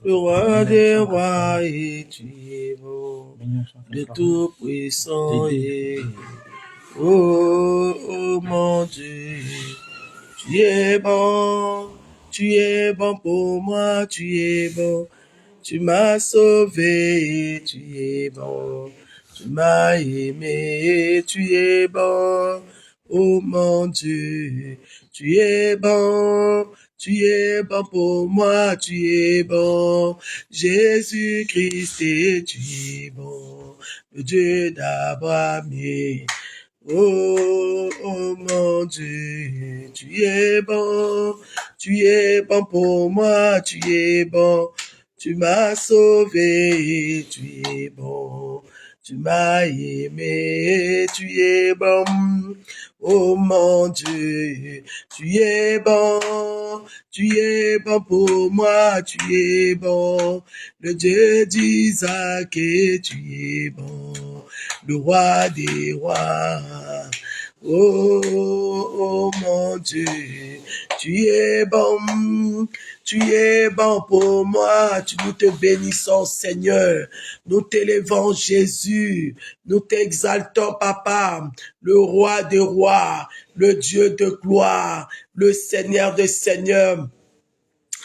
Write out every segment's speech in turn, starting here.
Le roi des rois et tu es bon, le tout-puissant est. Oh, oh mon Dieu, tu es bon pour moi, tu es bon. Tu m'as sauvé, tu es bon. Tu m'as aimé, tu es bon. Oh mon Dieu, tu es bon. Tu es bon pour moi, tu es bon. Jésus-Christ, et tu es bon. Le Dieu d'Abraham. Oh, oh mon Dieu, tu es bon pour moi, tu es bon. Tu m'as sauvé, tu es bon. Tu m'as aimé, tu es bon. Oh mon Dieu, tu es bon pour moi, tu es bon. Le Dieu d'Isaac, et tu es bon. Le roi des rois. Oh, oh mon Dieu, tu es bon pour moi. Nous te bénissons, Seigneur. Nous t'élevons, Jésus. Nous t'exaltons, Papa, le roi des rois, le Dieu de gloire, le Seigneur des seigneurs.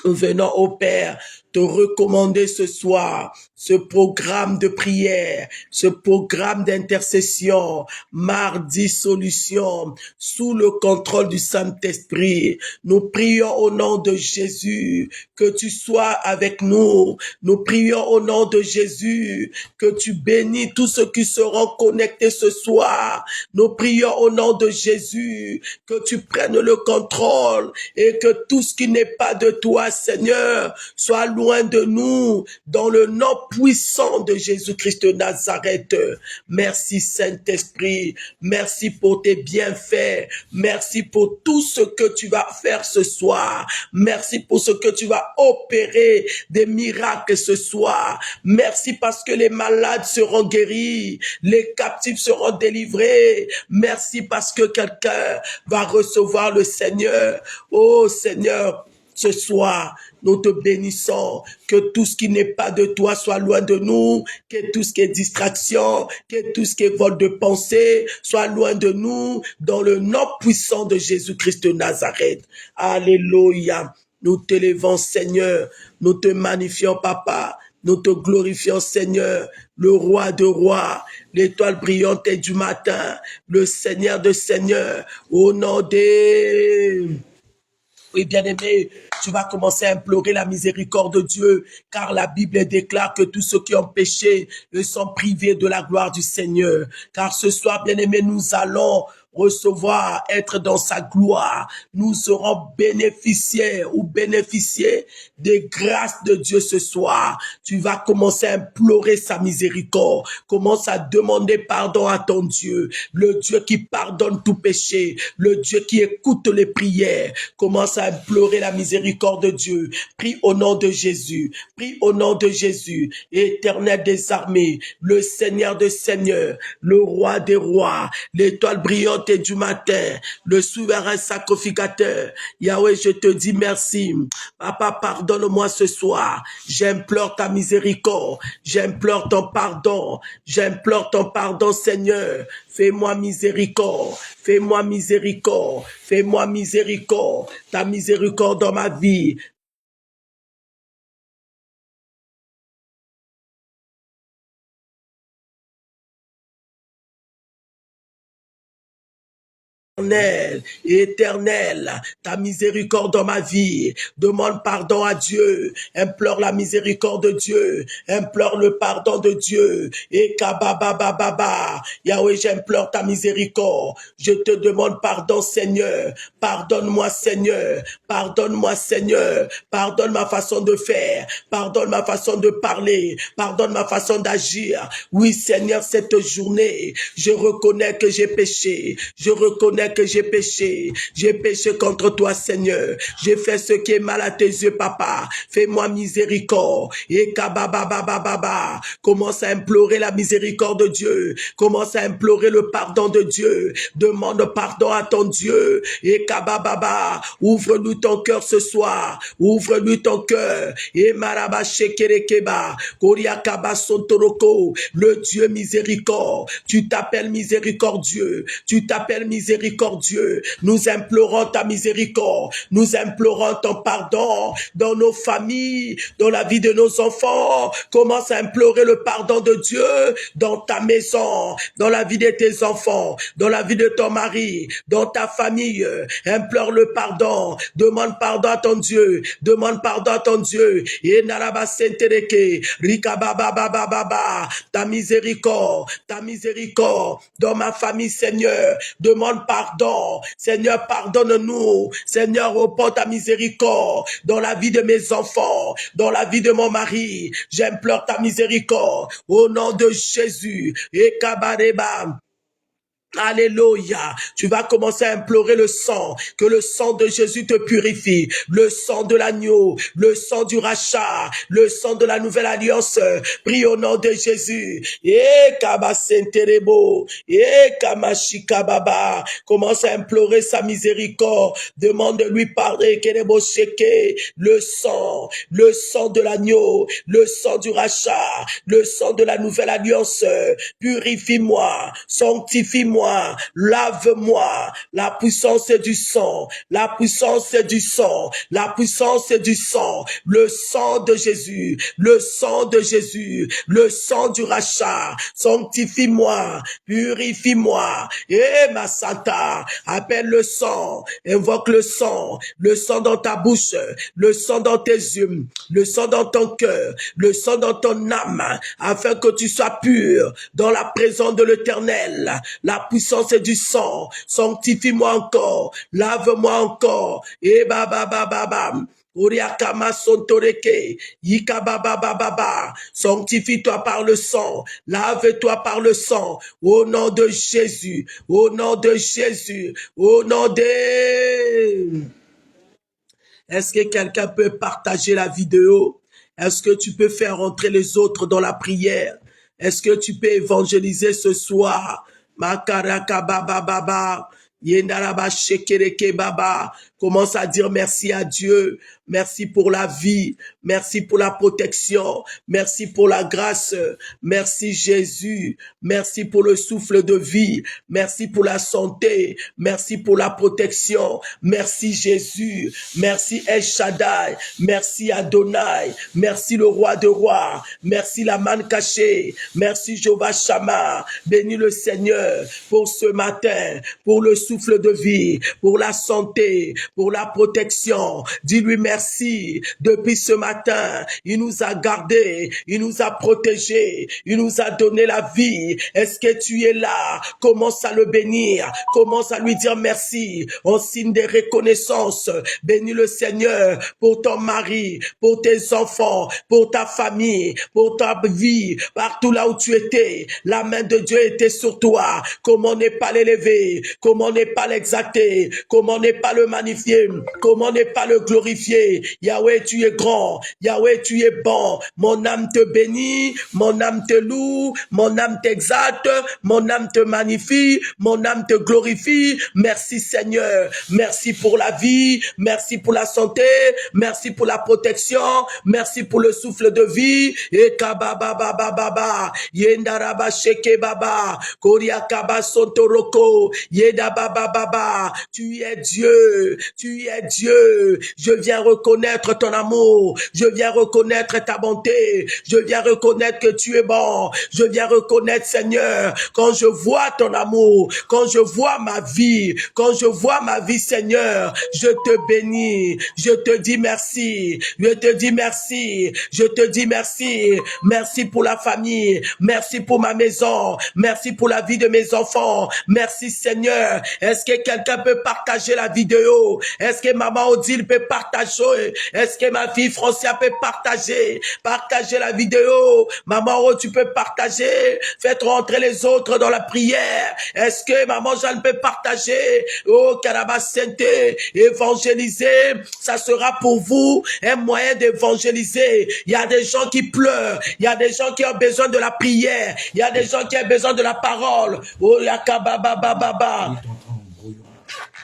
Nous venons au Père te recommander ce soir ce programme de prière, ce programme d'intercession, mardi solution, sous le contrôle du Saint-Esprit. Nous prions au nom de Jésus que tu sois avec nous. Nous prions au nom de Jésus que tu bénis tous ceux qui seront connectés ce soir. Nous prions au nom de Jésus que tu prennes le contrôle et que tout ce qui n'est pas de toi, Seigneur, soit loin de nous, dans le nom puissant de Jésus-Christ de Nazareth. Merci Saint-Esprit, merci pour tes bienfaits, merci pour tout ce que tu vas faire ce soir, merci pour ce que tu vas opérer, des miracles ce soir, merci parce que les malades seront guéris, les captifs seront délivrés, merci parce que quelqu'un va recevoir le Seigneur. Oh Seigneur, ce soir, nous te bénissons, que tout ce qui n'est pas de toi soit loin de nous, que tout ce qui est distraction, que tout ce qui est vol de pensée soit loin de nous, dans le nom puissant de Jésus-Christ de Nazareth. Alléluia. Nous t'élevons, Seigneur, nous te magnifions, Papa, nous te glorifions, Seigneur, le roi de rois, l'étoile brillante du matin, le Seigneur de seigneurs, au nom des... Oui, bien-aimé, tu vas commencer à implorer la miséricorde de Dieu, car la Bible déclare que tous ceux qui ont péché sont privés de la gloire du Seigneur. Car ce soir, bien-aimé, nous allons recevoir, être dans sa gloire. Nous serons bénéficiaires ou bénéficier des grâces de Dieu ce soir. Tu vas commencer à implorer sa miséricorde. Commence à demander pardon à ton Dieu, le Dieu qui pardonne tout péché, le Dieu qui écoute les prières. Commence à implorer la miséricorde de Dieu. Prie au nom de Jésus. Prie au nom de Jésus. Éternel des armées, le Seigneur des seigneurs, le roi des rois, l'étoile brillante du matin, le souverain sacrificateur. Yahweh, je te dis merci. Papa, pardonne-moi ce soir. J'implore ta miséricorde. J'implore ton pardon. J'implore ton pardon, Seigneur. Fais-moi miséricorde. Fais-moi miséricorde. Fais-moi miséricorde. Ta miséricorde dans ma vie. Éternel, ta miséricorde dans ma vie. Demande pardon à Dieu. Implore la miséricorde de Dieu. Implore le pardon de Dieu. Et kababababa. Yahweh, j'implore ta miséricorde. Je te demande pardon, Seigneur. Pardonne-moi, Seigneur. Pardonne-moi, Seigneur. Pardonne ma façon de faire. Pardonne ma façon de parler. Pardonne ma façon d'agir. Oui, Seigneur, cette journée, je reconnais que j'ai péché. Je reconnais reconnais que j'ai péché. J'ai péché contre toi, Seigneur. J'ai fait ce qui est mal à tes yeux, papa. Fais-moi miséricorde. Et kabababababa. Commence à implorer la miséricorde de Dieu. Commence à implorer le pardon de Dieu. Demande pardon à ton Dieu. Et kabababa. Ouvre-lui ton cœur ce soir. Ouvre-lui ton cœur. Et maraba shekerekeba. Koriakaba sontoroko. Le Dieu miséricorde. Tu t'appelles miséricordieux. Tu t'appelles miséricordieux. Nous implorons ta miséricorde. Nous implorons ton pardon dans nos familles, dans la vie de nos enfants. Commence à implorer le pardon de Dieu dans ta maison, dans la vie de tes enfants, dans la vie de ton mari, dans ta famille. Implore le pardon. Demande pardon à ton Dieu. Demande pardon à ton Dieu. Et naraba sentereke, rikabababababa, ta miséricorde dans ma famille, Seigneur. Demande pardon. Seigneur, pardonne-nous. Seigneur, repose ta miséricorde dans la vie de mes enfants, dans la vie de mon mari. J'implore ta miséricorde au nom de Jésus. Et kabareba. Alléluia. Tu vas commencer à implorer le sang, que le sang de Jésus te purifie, le sang de l'agneau, le sang du rachat, le sang de la nouvelle alliance. Prie au nom de Jésus. Kabasenterebo, Kamashikababa. Commence à implorer sa miséricorde. Demande-lui pardon, Kerebo Sheke, le sang de l'agneau, le sang du rachat, le sang de la nouvelle alliance. Purifie-moi, sanctifie-moi. Lave-moi, la puissance du sang, la puissance du sang, la puissance du sang, le sang de Jésus, le sang de Jésus, le sang du rachat. Sanctifie-moi, purifie-moi. Et ma santa, appelle le sang, invoque le sang dans ta bouche, le sang dans tes yeux, le sang dans ton cœur, le sang dans ton âme, afin que tu sois pur dans la présence de l'Éternel. La puissance du sang, sanctifie-moi encore, lave-moi encore, et bababababam. Uriakama sontoreke, yikababababa. Sanctifie-toi par le sang, lave-toi par le sang, au nom de Jésus, au nom de Jésus, au nom de... Est-ce que quelqu'un peut partager la vidéo? Est-ce que tu peux faire entrer les autres dans la prière? Est-ce que tu peux évangéliser ce soir? Makaraka baba baba, yendaraba shekereke baba. Commence à dire merci à Dieu. Merci pour la vie. Merci pour la protection. Merci pour la grâce. Merci Jésus. Merci pour le souffle de vie. Merci pour la santé. Merci pour la protection. Merci Jésus. Merci El Shaddai. Merci Adonai. Merci le roi de rois. Merci la manne cachée. Merci Jéhovah Shammah. Bénis le Seigneur pour ce matin, pour le souffle de vie, pour la santé, pour la protection. Dis-lui merci. Depuis ce matin, il nous a gardés, il nous a protégés, il nous a donné la vie. Est-ce que tu es là? Commence à le bénir, commence à lui dire merci en signe de reconnaissance. Bénis le Seigneur pour ton mari, pour tes enfants, pour ta famille, pour ta vie, partout là où tu étais. La main de Dieu était sur toi. Comment ne pas l'élever? Comment ne pas l'exalter? Comment ne pas le magnifier? Comment ne pas le glorifier? Yahweh, tu es grand. Yahweh, tu es bon. Mon âme te bénit, mon âme te loue, mon âme t'exalte, mon âme te magnifie, mon âme te glorifie. Merci Seigneur. Merci pour la vie, merci pour la santé, merci pour la protection, merci pour le souffle de vie. Et kabababababa, yendaraba sheke baba, koriakaba sontoroko, yedabababa. Tu es Dieu. Tu es Dieu. Je viens reconnaître ton amour. Je viens reconnaître ta bonté. Je viens reconnaître que tu es bon. Je viens reconnaître, Seigneur, quand je vois ton amour, quand je vois ma vie, Seigneur, je te bénis. Je te dis merci. Je te dis merci. Je te dis merci. Merci pour la famille. Merci pour ma maison. Merci pour la vie de mes enfants. Merci, Seigneur. Est-ce que quelqu'un peut partager la vidéo? Est-ce que maman Odile peut partager? Est-ce que ma fille Francia peut partager? Partager la vidéo. Maman Rose, tu peux partager. Faites rentrer les autres dans la prière. Est-ce que maman Jeanne peut partager? Oh, Carabasente, évangéliser, ça sera pour vous un moyen d'évangéliser. Il y a des gens qui pleurent. Il y a des gens qui ont besoin de la prière. Il y a des gens qui ont besoin de la parole. Oh, yakababababa.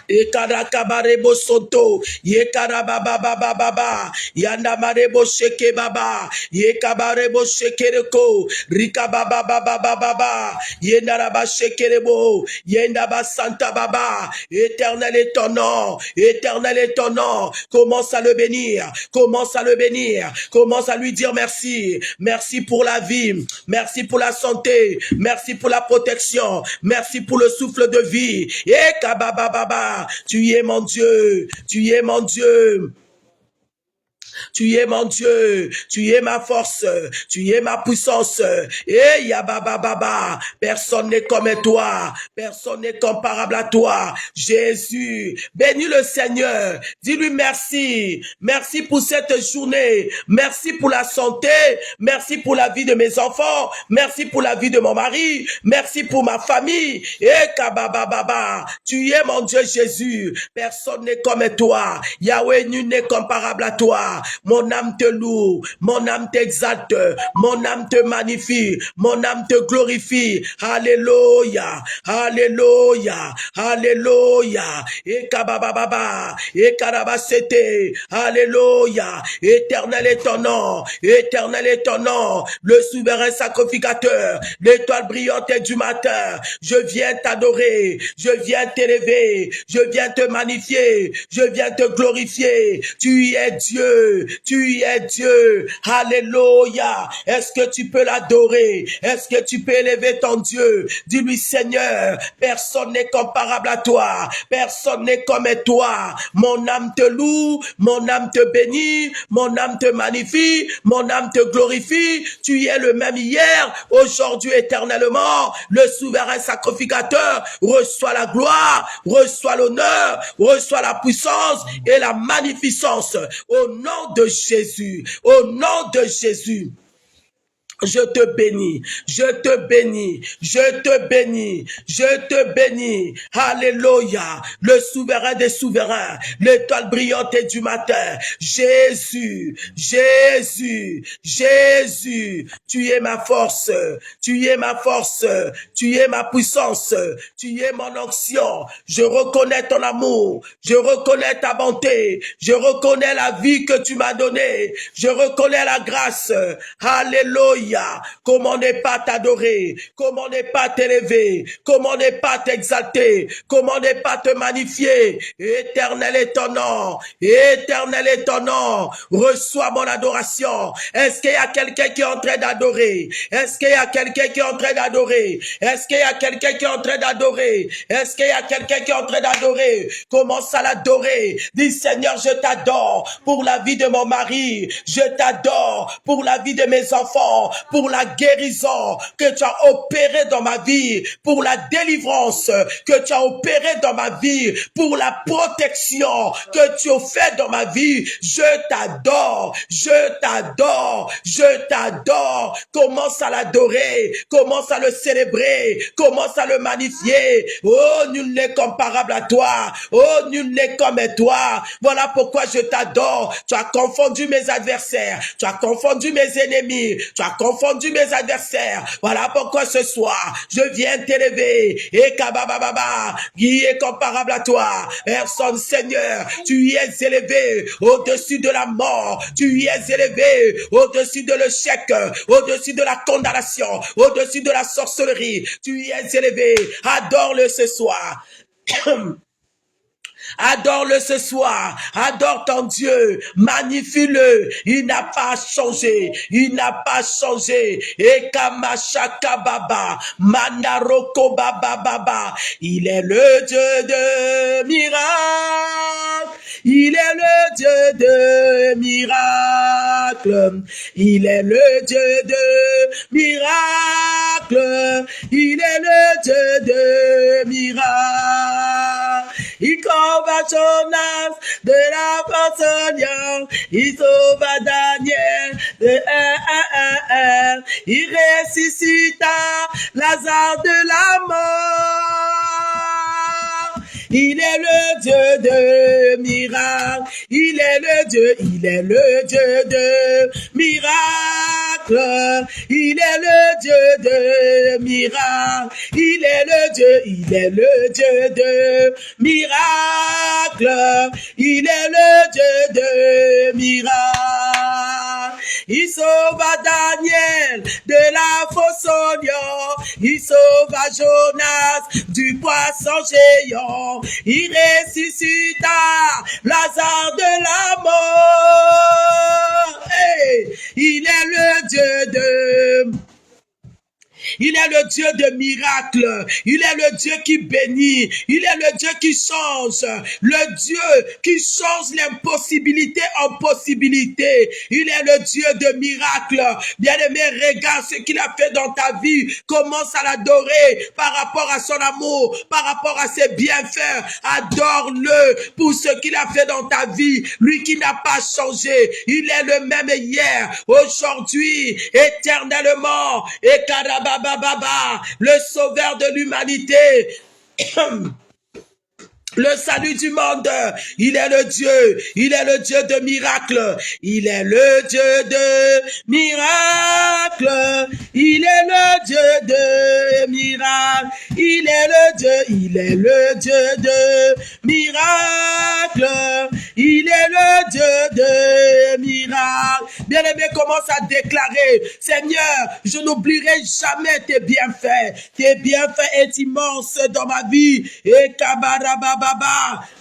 Ekarabarebo soto, yekarababababa, yandamarebo sheke baba, yekabarebo shekereko, rikabababababa, yendaraba shekerebo, yendaba santa baba, éternel est ton nom, éternel est ton nom. Commence à le bénir, commence à le bénir, commence à lui dire merci, merci pour la vie, merci pour la santé, merci pour la protection, merci pour le souffle de vie. Ekababababa. Tu es mon Dieu, tu es mon Dieu. Tu es mon Dieu, tu es ma force, tu es ma puissance. Et yabababa, personne n'est comme toi, personne n'est comparable à toi. Jésus, bénis le Seigneur, dis-lui merci, merci pour cette journée, merci pour la santé, merci pour la vie de mes enfants, merci pour la vie de mon mari, merci pour ma famille. Et kabababa, tu es mon Dieu Jésus, personne n'est comme toi. Yahweh, nul n'est comparable à toi. Mon âme te loue, mon âme t'exalte, mon âme te magnifie, mon âme te glorifie. Alléluia, alléluia, alléluia. Et kabababa, et karabasete, alléluia. Éternel est ton nom, éternel est ton nom, le souverain sacrificateur, l'étoile brillante du matin. Je viens t'adorer, je viens t'élever, je viens te magnifier, je viens te glorifier. Tu es Dieu, tu es Dieu. Alléluia. Est-ce que tu peux l'adorer? Est-ce que tu peux élever ton Dieu? Dis-lui, Seigneur, personne n'est comparable à toi. Personne n'est comme toi. Mon âme te loue, mon âme te bénit, mon âme te magnifie, mon âme te glorifie. Tu es le même hier, aujourd'hui, éternellement. Le souverain sacrificateur reçoit la gloire, reçoit l'honneur, reçoit la puissance et la magnificence. Au nom de Jésus, au nom de Jésus. Je te bénis, je te bénis, je te bénis, je te bénis. Alléluia, le souverain des souverains, l'étoile brillante du matin. Jésus, Jésus, Jésus, tu es ma force, tu es ma force, tu es ma puissance, tu es mon onction. Je reconnais ton amour, je reconnais ta bonté, je reconnais la vie que tu m'as donnée, je reconnais la grâce. Alléluia. Comment ne pas t'adorer, comment ne pas t'élever, comment ne pas t'exalter, comment ne pas te magnifier. Éternel est ton nom, éternel est ton nom. Reçois mon adoration. Est-ce qu'il y a quelqu'un qui est en train d'adorer? Est-ce qu'il y a quelqu'un qui est en train d'adorer? Est-ce qu'il y a quelqu'un qui est en train d'adorer? Est-ce qu'il y a quelqu'un qui est en train d'adorer? Commence à l'adorer. Dis, Seigneur, je t'adore pour la vie de mon mari. Je t'adore pour la vie de mes enfants, pour la guérison que tu as opérée dans ma vie, pour la délivrance que tu as opérée dans ma vie, pour la protection que tu as fait dans ma vie. Je t'adore, je t'adore, je t'adore. Commence à l'adorer, commence à le célébrer, commence à le magnifier. Oh, nul n'est comparable à toi. Oh, nul n'est comme toi. Voilà pourquoi je t'adore. Tu as confondu mes adversaires, tu as confondu mes ennemis, tu as confondu mes adversaires. Voilà pourquoi ce soir, je viens t'élever. Et kabababa, qui est comparable à toi? Personne, Seigneur. Tu y es élevé au-dessus de la mort. Tu y es élevé au-dessus de l'échec, au-dessus de la condamnation, au-dessus de la sorcellerie. Tu y es élevé. Adore-le ce soir. Adore-le ce soir, adore ton Dieu, magnifie-le, il n'a pas changé, il n'a pas changé. Ekamashaka baba, manaroko baba baba, il est le Dieu de miracles, il est le Dieu de miracles, il est le Dieu de miracles, il est le Dieu de miracles. sauva Jonas de la poissonnière. Il sauva Daniel de il ressuscita Lazare de la mort. Il est le Dieu de miracles. Il est le Dieu de miracles. Il est le Dieu de miracles. Il est le Dieu de miracles. Il est le Dieu de miracles. Il sauva Daniel de la faussonnière. Il sauva Jonas du poisson géant. Il ressuscita Lazare de la mort. Hey, il est le Dieu de... Il est le Dieu de miracles. Il est le Dieu qui bénit. Il est le Dieu qui change. Le Dieu qui change l'impossibilité en possibilité. Il est le Dieu de miracles. Bien-aimé, regarde ce qu'il a fait dans ta vie. Commence à l'adorer par rapport à son amour, par rapport à ses bienfaits. Adore-le pour ce qu'il a fait dans ta vie. Lui qui n'a pas changé. Il est le même hier, aujourd'hui, éternellement. Et Karabababa, le sauveur de l'humanité. Le salut du monde, il est le Dieu de miracles, il est le Dieu de miracles, il est le Dieu de miracles, il est le Dieu de miracles, il est le Dieu de miracles. Bien-aimé, commence à déclarer, Seigneur, je n'oublierai jamais tes bienfaits est immense dans ma vie, et Kabarababa.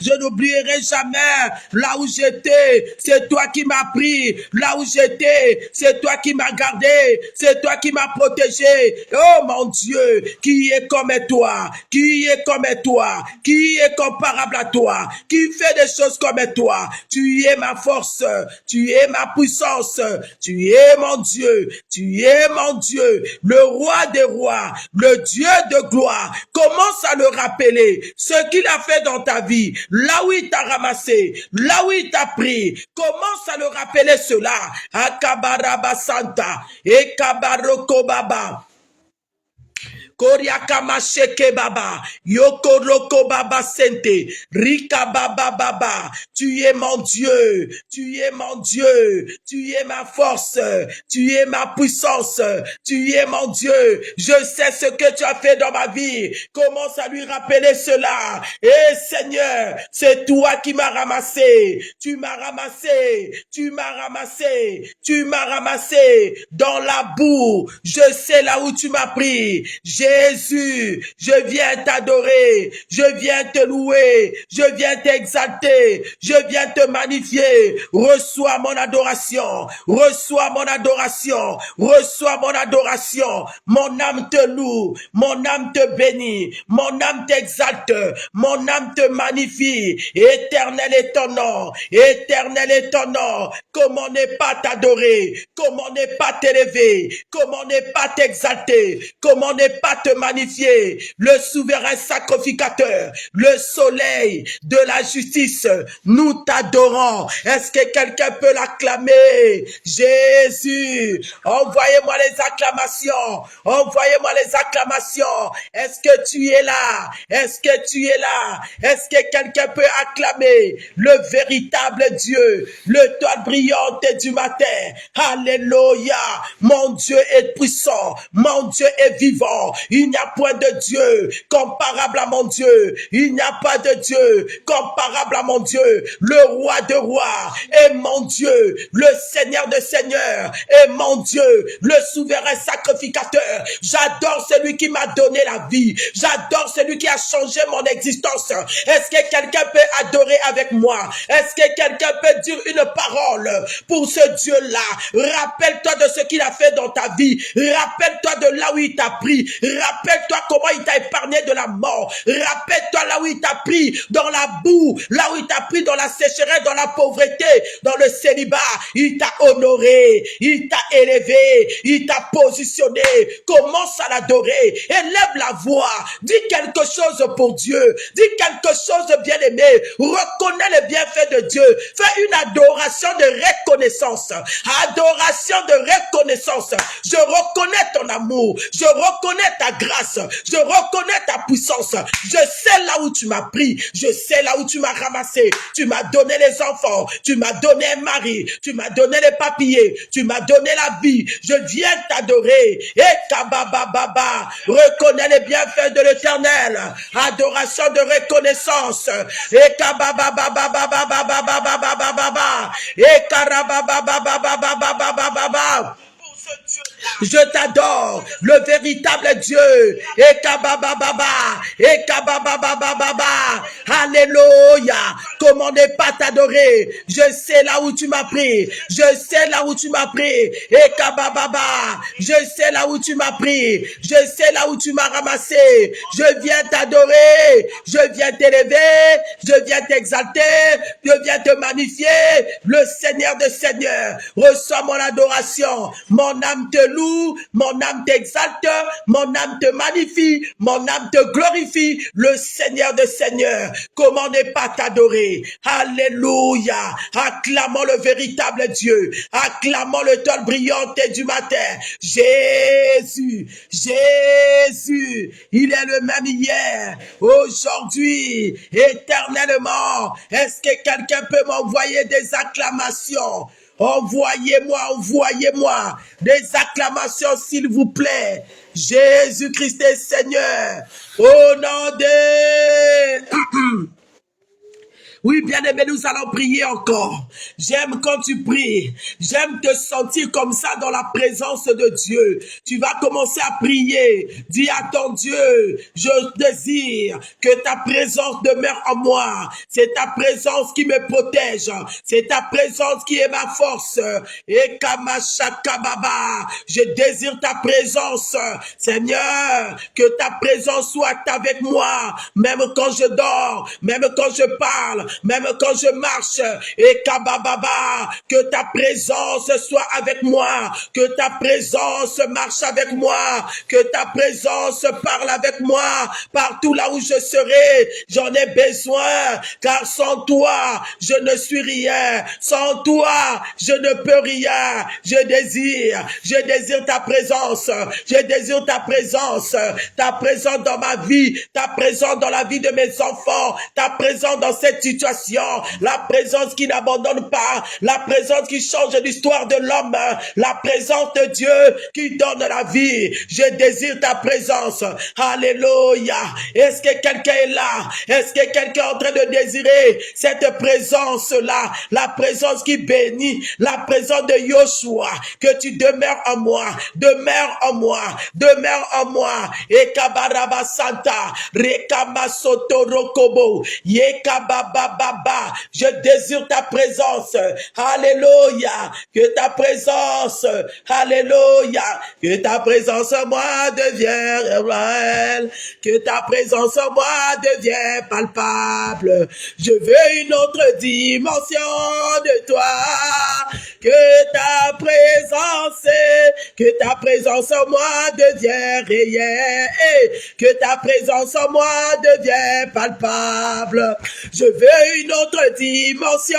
Je n'oublierai jamais là où j'étais, c'est toi qui m'as pris, là où j'étais, c'est toi qui m'as gardé, c'est toi qui m'as protégé. Oh mon Dieu, qui est comme toi, qui est comme toi, qui est comparable à toi, qui fait des choses comme toi. Tu es ma force, tu es ma puissance, tu es mon Dieu, le roi des rois, le Dieu de gloire. Commence à le rappeler, ce qu'il a fait dans ta vie, là où il t'a ramassé, là où il t'a pris. Commence à le rappeler cela. Akabaraba Santa, Ekabaroko Baba. Koriakama sheke baba, yokoroko baba sente, rika baba baba. Tu es mon Dieu, tu es mon Dieu, tu es ma force, tu es ma puissance, tu es mon Dieu. Je sais ce que tu as fait dans ma vie. Commence à lui rappeler cela. Et Seigneur, c'est toi qui m'as ramassé. Tu m'as ramassé, tu m'as ramassé, tu m'as ramassé dans la boue. Je sais là où tu m'as pris. Jésus, je viens t'adorer, je viens te louer, je viens t'exalter, je viens te magnifier. Reçois mon adoration, reçois mon adoration, reçois mon adoration. Mon âme te loue, mon âme te bénit, mon âme t'exalte, mon âme te magnifie. Éternel est ton nom, éternel est ton nom. Comment ne pas t'adorer, comment ne pas t'élever, comment ne pas t'exalter, comment ne pas te magnifier, le souverain sacrificateur, le soleil de la justice, nous t'adorons. Est-ce que quelqu'un peut l'acclamer? Jésus, envoyez-moi les acclamations, envoyez-moi les acclamations. Est-ce que tu es là? Est-ce que tu es là? Est-ce que quelqu'un peut acclamer le véritable Dieu, le toit brillante du matin? Alléluia, mon Dieu est puissant, mon Dieu est vivant. Il n'y a point de Dieu comparable à mon Dieu. Il n'y a pas de Dieu comparable à mon Dieu. Le roi de rois est mon Dieu. Le Seigneur de seigneurs est mon Dieu. Le souverain sacrificateur. J'adore celui qui m'a donné la vie. J'adore celui qui a changé mon existence. Est-ce que quelqu'un peut adorer avec moi? Est-ce que quelqu'un peut dire une parole pour ce Dieu-là? Rappelle-toi de ce qu'il a fait dans ta vie. Rappelle-toi de là où il t'a pris. Rappelle-toi comment il t'a épargné de la mort. Rappelle-toi là où il t'a pris dans la boue, là où il t'a pris dans la sécheresse, dans la pauvreté, dans le célibat. Il t'a honoré, il t'a élevé, il t'a positionné. Commence à l'adorer. Élève la voix. Dis quelque chose pour Dieu. Dis quelque chose de bien-aimé. Reconnais les bienfaits de Dieu. Fais une adoration de reconnaissance. Adoration de reconnaissance. Je reconnais ton amour. Je reconnais ta grâce. Je reconnais ta puissance. Je sais là où tu m'as pris. Je sais là où tu m'as ramassé. Tu m'as donné les enfants. Tu m'as donné un mari. Tu m'as donné les papiers. Tu m'as donné la vie. Je viens t'adorer. Et kabababa. Reconnais les bienfaits de l'Éternel. Adoration de reconnaissance. Et kababababababababababababa. Et karabababababababababa. Je t'adore, le véritable Dieu. Et kababababa, et kabababababa. Alléluia. Comment ne pas t'adorer? Je sais là où tu m'as pris. Je sais là où tu m'as pris. Et kabababa. Je sais là où tu m'as pris. Je sais là où tu m'as ramassé. Je viens t'adorer. Je viens t'élever. Je viens t'exalter. Je viens te magnifier. Le Seigneur des Seigneurs. Reçois mon adoration. Mon âme te loue, mon âme t'exalte, mon âme te magnifie, mon âme te glorifie, le Seigneur des Seigneurs. Comment ne pas t'adorer? Alléluia. Acclamons le véritable Dieu. Acclamons l'étoile brillante du matin. Jésus, Jésus, il est le même hier, aujourd'hui, éternellement. Est-ce que quelqu'un peut m'envoyer des acclamations? Envoyez-moi, envoyez-moi des acclamations, s'il vous plaît. Jésus-Christ est Seigneur. Au nom de... Oui, bien-aimé, nous allons prier encore. J'aime quand tu pries. J'aime te sentir comme ça dans la présence de Dieu. Tu vas commencer à prier. Dis à ton Dieu, je désire que ta présence demeure en moi. C'est ta présence qui me protège. C'est ta présence qui est ma force. Et Kamashakababa, je désire ta présence. Seigneur, que ta présence soit avec moi. Même quand je dors, même quand je parle, même quand je marche, et kabababa, que ta présence soit avec moi, que ta présence marche avec moi, que ta présence parle avec moi, partout là où je serai, j'en ai besoin, car sans toi, je ne suis rien, sans toi, je ne peux rien, je désire ta présence, je désire ta présence dans ma vie, ta présence dans la vie de mes enfants, ta présence dans cette situation, la présence qui n'abandonne pas, la présence qui change l'histoire de l'homme, la présence de Dieu qui donne la vie. Je désire ta présence. Alléluia. Est-ce que quelqu'un est là? Est-ce que quelqu'un est en train de désirer cette présence-là? La présence qui bénit, la présence de Yoshua, que tu demeures en moi, demeure en moi, demeure en moi. Et Kabaraba Santa, Rekama Soto Rokobo, Yekababa. Je désire ta présence. Alléluia. Que ta présence, alléluia. Que ta présence en moi devienne réelle. Que ta présence en moi devienne palpable. Je veux une autre dimension de toi. Que ta présence en moi devienne réelle. Que ta présence en moi devienne palpable. Je veux une autre dimension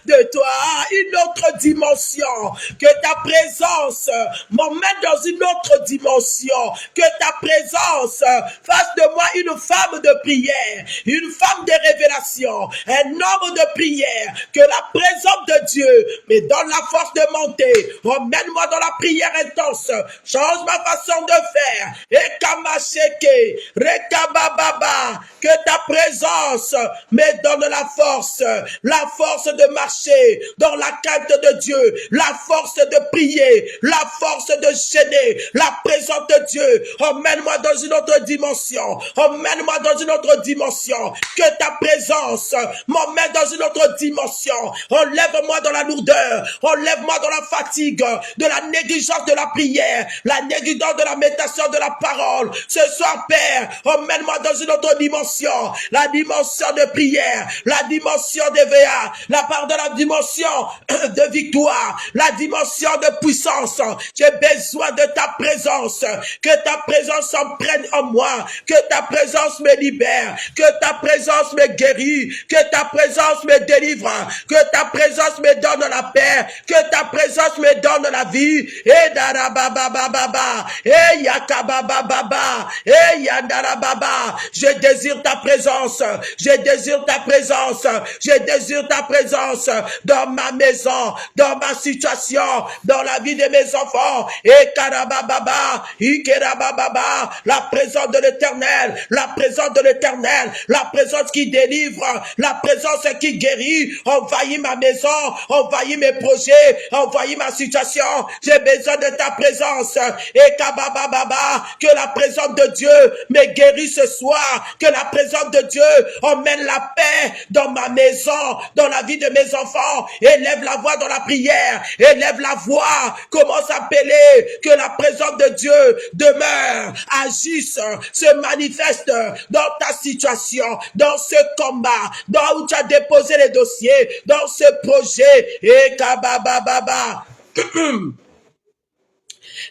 de toi, une autre dimension. Que ta présence m'emmène dans une autre dimension. Que ta présence fasse de moi une femme de prière, une femme de révélation, un homme de prière. Que la présence de Dieu me donne la force de monter. Emmène-moi dans la prière intense. Change ma façon de faire. Et Kamasheke, Rekabababa, que ta présence me donne la force de marcher dans la crainte de Dieu, la force de prier, la force de gêner, la présence de Dieu. Emmène-moi dans une autre dimension, emmène-moi dans une autre dimension, que ta présence m'emmène dans une autre dimension. Enlève-moi dans la lourdeur, enlève-moi dans la fatigue, de la négligence de la prière, la négligence de la méditation de la parole. Ce soir, Père, emmène-moi dans une autre dimension, la dimension de prière, la dimension d'éveil, la part de la dimension de victoire, la dimension de puissance. J'ai besoin de ta présence, que ta présence s'emprègne en moi, que ta présence me libère, que ta présence me guérit, que ta présence me délivre, que ta présence me donne la paix, que ta présence me donne la vie. Et darababababa, et yakabababa, et yandarababa. Je désire ta présence, je désire ta présence, je désire ta présence dans ma maison, dans ma situation, dans la vie de mes enfants. Et karabababa, ikerabababa, la présence de l'Éternel, la présence de l'Éternel, la présence qui délivre, la présence qui guérit. Envahis ma maison, envahis mes projets, envahis ma situation. J'ai besoin de ta présence. Et kabababa, que la présence de Dieu me guérisse ce soir, que la présence de Dieu emmène la paix dans ma maison, dans la vie de mes enfants. Élève la voix dans la prière, élève la voix, commence à appeler, que la présence de Dieu demeure, agisse, se manifeste dans ta situation, dans ce combat, dans où tu as déposé les dossiers, dans ce projet. Et kabababa.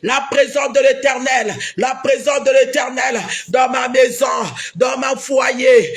La présence de l'Éternel, la présence de l'Éternel dans ma maison, dans mon foyer,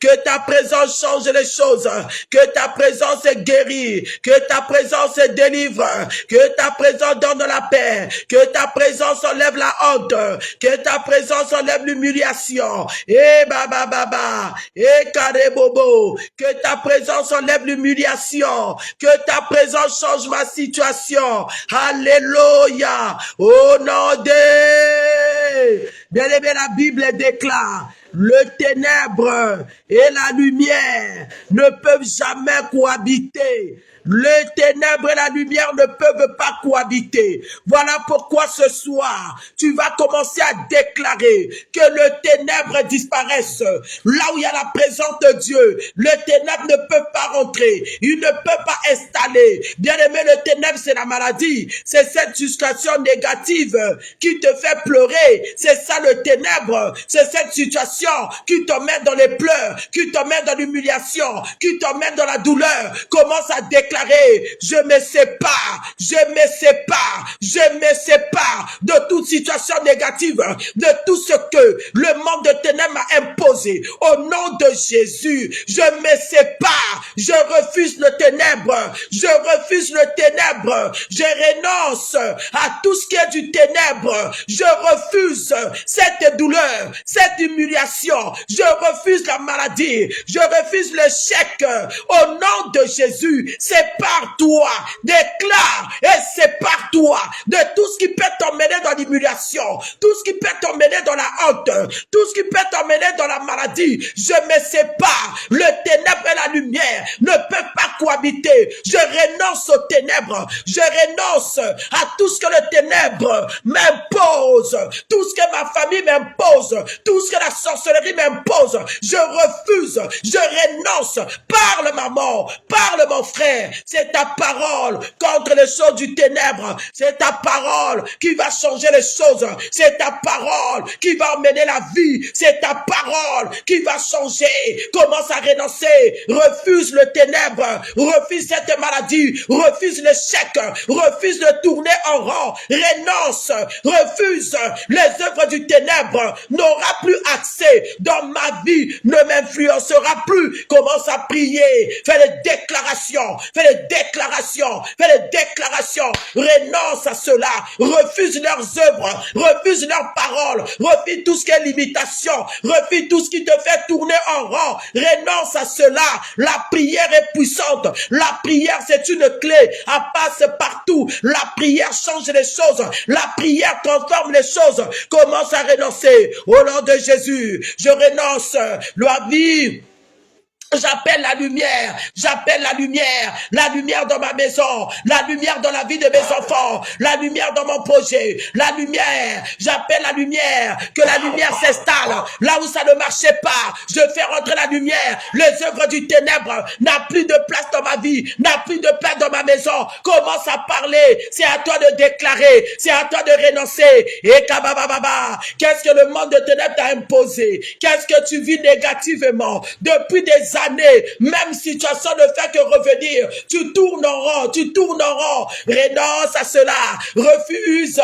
que ta présence change les choses, que ta présence guérit, que ta présence délivre, que ta présence donne la paix, que ta présence enlève la honte, que ta présence enlève l'humiliation, et baba, et karebobo, que ta présence enlève l'humiliation, que ta présence change ma situation. Alléluia. Au nom de... Bien-aimé, la Bible déclare, le ténèbre et la lumière ne peuvent jamais cohabiter. Les ténèbres et la lumière ne peuvent pas cohabiter. Voilà pourquoi ce soir, tu vas commencer à déclarer que le ténèbre disparaisse. Là où il y a la présence de Dieu, le ténèbre ne peut pas rentrer. Il ne peut pas installer. Bien aimé, le ténèbre, c'est la maladie. C'est cette situation négative qui te fait pleurer. C'est ça le ténèbre. C'est cette situation qui t'emmène dans les pleurs, qui t'emmène dans l'humiliation, qui t'emmène dans la douleur. Commence à déclarer, je me sépare de toute situation négative, de tout ce que le monde de ténèbres m'a imposé. Au nom de Jésus, je me sépare, je refuse le ténèbre, je renonce à tout ce qui est du ténèbre, je refuse cette douleur, cette humiliation, je refuse la maladie, je refuse l'échec. Au nom de Jésus, sépare-toi, déclare et sépare-toi de tout ce qui peut t'emmener dans l'humiliation, tout ce qui peut t'emmener dans la honte, tout ce qui peut t'emmener dans la maladie. Je me sépare. Le ténèbre et la lumière ne peuvent pas cohabiter. Je renonce aux ténèbres. Je renonce à tout ce que le ténèbre m'impose, tout ce que ma famille m'impose, tout ce que la sorcellerie m'impose. Je refuse, je renonce. Parle maman, parle mon frère. C'est ta parole contre les choses du ténèbre. C'est ta parole qui va changer les choses. C'est ta parole qui va emmener la vie. C'est ta parole qui va changer. Commence à renoncer. Refuse le ténèbre. Refuse cette maladie. Refuse l'échec. Refuse de tourner en rond. Renonce. Refuse les œuvres du ténèbre. N'aura plus accès dans ma vie. Ne m'influencera plus. Commence à prier. Fais des déclarations. Fais des déclarations. Fais des déclarations. Renonce à cela. Refuse leurs œuvres. Refuse leurs paroles. Refuse tout ce qui est limitation. Refuse tout ce qui te fait tourner en rond. Renonce à cela. La prière est puissante. La prière, c'est une clé. Elle passe partout. La prière change les choses. La prière transforme les choses. Commence à renoncer. Au nom de Jésus, je renonce la vie J'appelle la lumière dans ma maison, la lumière dans la vie de mes enfants, la lumière dans mon projet, la lumière, j'appelle la lumière, que la lumière s'installe, là où ça ne marchait pas, je fais rentrer la lumière, les œuvres du ténèbre n'a plus de place dans ma vie, n'a plus de place dans ma maison, commence à parler, c'est à toi de déclarer, c'est à toi de renoncer, et kabababa, qu'est-ce que le monde de ténèbres t'a imposé, qu'est-ce que tu vis négativement, depuis des années, même situation ne fait que revenir, tu tournes en rond, renonce à cela, refuse,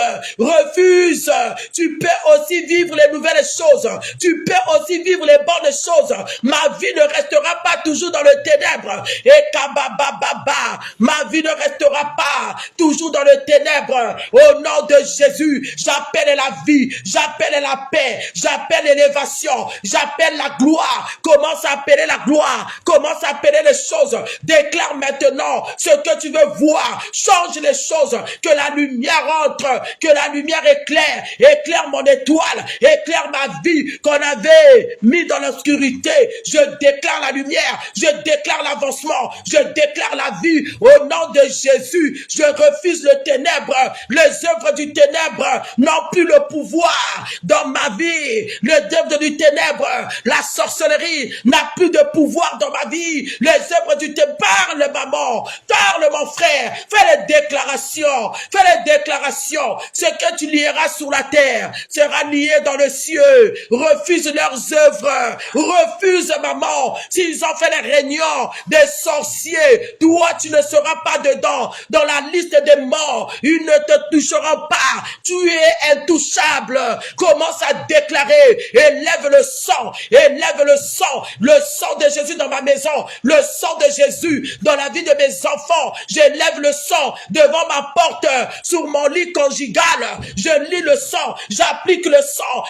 tu peux aussi vivre les nouvelles choses, tu peux aussi vivre les bonnes choses, ma vie ne restera pas toujours dans le ténèbre, et kabababa, ma vie ne restera pas toujours dans le ténèbre, au nom de Jésus, j'appelle la vie, j'appelle la paix, j'appelle l'élévation, j'appelle la gloire, commence à appeler la gloire, commence à appeler les choses, déclare maintenant ce que tu veux voir, change les choses, que la lumière entre, que la lumière éclaire mon étoile, éclaire ma vie qu'on avait mis dans l'obscurité, je déclare la lumière, je déclare l'avancement, je déclare la vie, au nom de Jésus, je refuse le ténèbre, les œuvres du ténèbre n'ont plus le pouvoir dans ma vie, les œuvres du ténèbre, la sorcellerie n'a plus de pouvoir dans ma vie, les œuvres du ténèbre, parle maman, parle mon frère, fais les déclarations, ce que tu lieras sur la terre sera lié dans le ciel, refuse leurs œuvres, refuse maman, s'ils ont fait les réunions des sorciers, toi tu ne seras pas dedans, dans la liste des morts, ils ne te toucheront pas, tu es intouchable, commence à déclarer, élève le sang de Jésus dans ma maison, le sang de Jésus dans la vie de mes enfants, j'élève le sang devant ma porte, sur mon lit conjugal, je lis le sang, j'applique le sang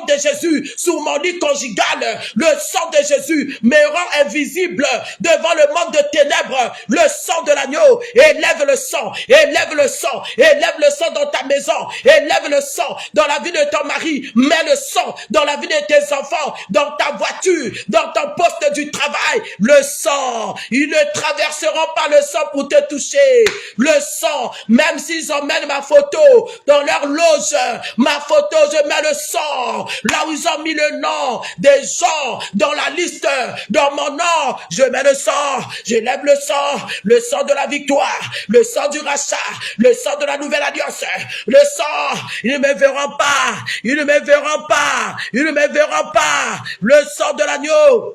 de Jésus sur mon lit conjugal, le sang de Jésus me rend invisible devant le monde de ténèbres, le sang de l'agneau, élève le sang dans ta maison, élève le sang dans la vie de ton mari, mets le sang dans la vie de tes enfants, dans ta voiture, dans ton poste du travail, le sang, ils ne traverseront pas le sang pour te toucher, le sang, même s'ils emmènent ma photo dans leur loge, ma photo, je mets le sang, là où ils ont mis le nom des gens dans la liste, dans mon nom, je mets le sang, j'élève le sang de la victoire, le sang du rachat, le sang de la nouvelle alliance, le sang, ils ne me verront pas, le sang de l'agneau.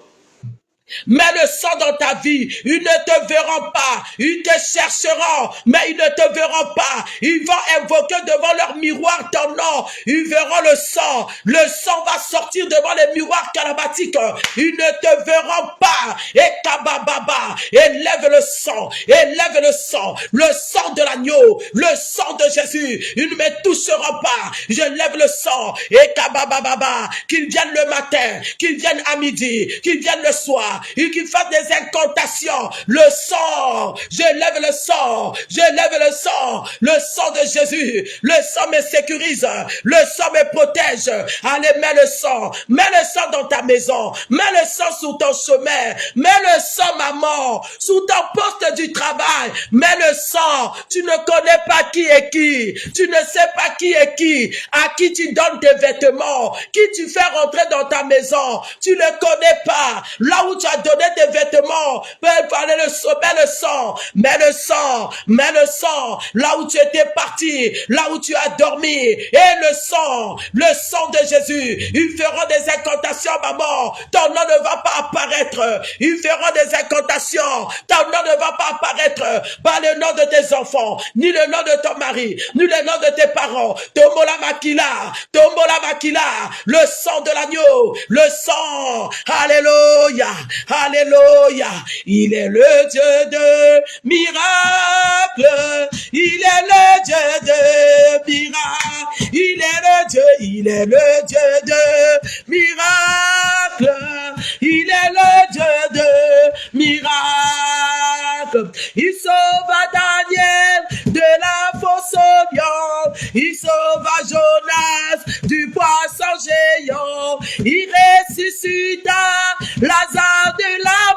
Mets le sang dans ta vie, ils ne te verront pas, ils te chercheront, mais ils ne te verront pas, ils vont invoquer devant leur miroir ton nom, ils verront le sang va sortir devant les miroirs calabatiques, ils ne te verront pas, et kabababa, élève le sang, le sang de l'agneau, le sang de Jésus, ils ne me toucheront pas, je lève le sang, et kabababa, qu'ils viennent le matin, qu'ils viennent à midi, qu'ils viennent le soir, et qu'il fasse des incantations, le sang, je lève le sang, le sang de Jésus, le sang me sécurise, le sang me protège, allez, mets le sang dans ta maison, mets le sang sur ton chemin, mets le sang maman, sur ton poste du travail, mets le sang, tu ne connais pas qui est qui, tu ne sais pas qui est qui, à qui tu donnes tes vêtements, qui tu fais rentrer dans ta maison, tu ne connais pas, là où tu as donné tes vêtements, mets le sang, là où tu étais parti, là où tu as dormi, et le sang de Jésus, ils feront des incantations, maman, ton nom ne va pas apparaître, ils feront des incantations, ton nom ne va pas apparaître, pas le nom de tes enfants, ni le nom de ton mari, ni le nom de tes parents, Tombola Makila, le sang de l'agneau, le sang, alléluia, il est le Dieu de miracles, il est le Dieu de miracles, il est le Dieu de miracles, il est le Dieu de miracles, il sauva Daniel de la fosse au lion, il sauva Jonas du poisson géant, il ressuscita Lazare de la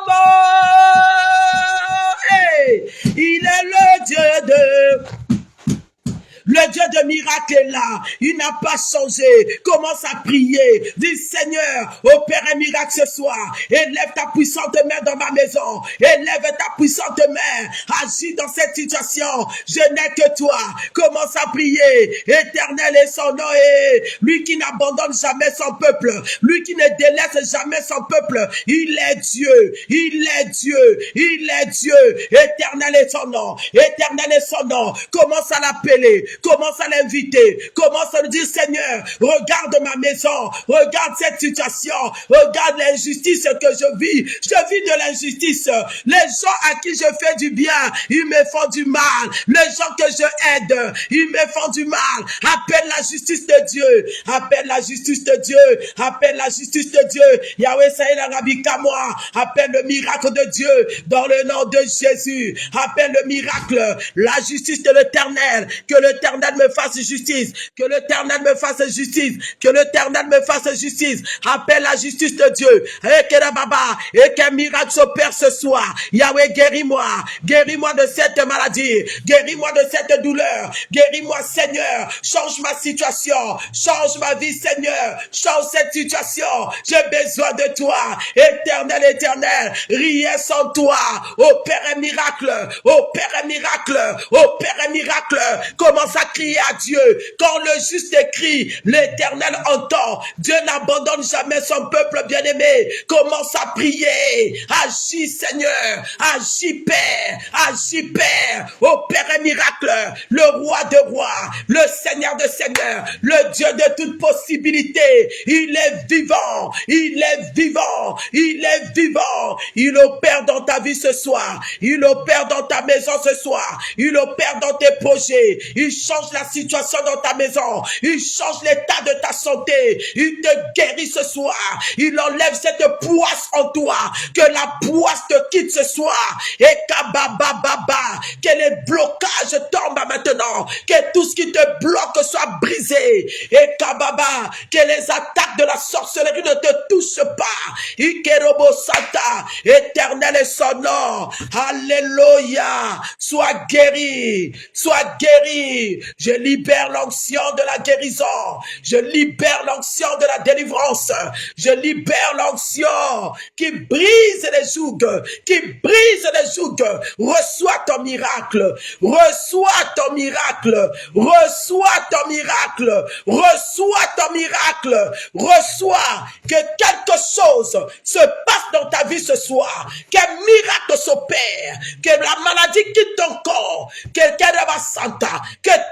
Il n'a pas changé. Commence à prier. Dis Seigneur, opère un miracle ce soir. Élève ta puissante main dans ma maison. Élève ta puissante main. Agis dans cette situation. Je n'ai que toi. Commence à prier. Éternel est son nom. Et lui qui n'abandonne jamais son peuple. Lui qui ne délaisse jamais son peuple. Il est Dieu. Il est Dieu. Il est Dieu. Éternel est son nom. Éternel est son nom. Commence à l'appeler. Commence à l'inviter. Commence à lui dire Seigneur, regarde ma maison. Regarde cette situation. Regarde l'injustice que je vis. Je vis de l'injustice. Les gens à qui je fais du bien, ils me font du mal. Les gens que je aide, ils me font du mal. Appelle la justice de Dieu. Appelle la justice de Dieu. Appelle la justice de Dieu. Yahweh Saïd Arabi Kamoa. Appelle le miracle de Dieu dans le nom de Jésus. Appelle le miracle. La justice de l'Éternel. Que l'Éternel me fasse justice. Que l'Éternel me fasse justice. Que l'Éternel me fasse justice. Appelle la justice de Dieu. Et qu'un miracle s'opère ce soir. Yahweh, guéris-moi. Guéris-moi de cette maladie. Guéris-moi de cette douleur. Guéris-moi, Seigneur. Change ma situation. Change ma vie, Seigneur. Change cette situation. J'ai besoin de toi. Éternel, éternel. Rien sans toi. Opère un miracle. Opère un miracle. Opère un miracle. Commence à crier à Dieu. Quand le juste crie, l'Éternel entend. Dieu n'abandonne jamais son peuple bien-aimé. Commence à prier. Agis, Seigneur. Agis, Père. Agis, Père. Opère un miracle. Le roi de rois. Le Seigneur de seigneurs. Le Dieu de toute possibilité. Il est vivant. Il est vivant. Il est vivant. Il opère dans ta vie ce soir. Il opère dans ta maison ce soir. Il opère dans tes projets. Il change la situation dans ta maison. Il change l'état de ta santé. Il te guérit ce soir. Il enlève cette poisse en toi. Que la poisse te quitte ce soir. Et kababababa. Que les blocages tombent maintenant. Que tout ce qui te bloque soit brisé. Et kababa. Que les attaques de la sorcellerie ne te touchent pas. Ikerobo Santa. Éternel est son nom. Alléluia. Sois guéri. Sois guéri. Je libère l'onction de la guérison. Je libère l'onction de la délivrance. Je libère l'onction qui brise les jougs. Qui brise les jougs. Reçois ton miracle. Reçois ton miracle. Reçois ton miracle. Reçois ton miracle. Reçois que quelque chose se passe dans ta vie ce soir. Qu'un miracle s'opère. Que la maladie quitte ton corps. Que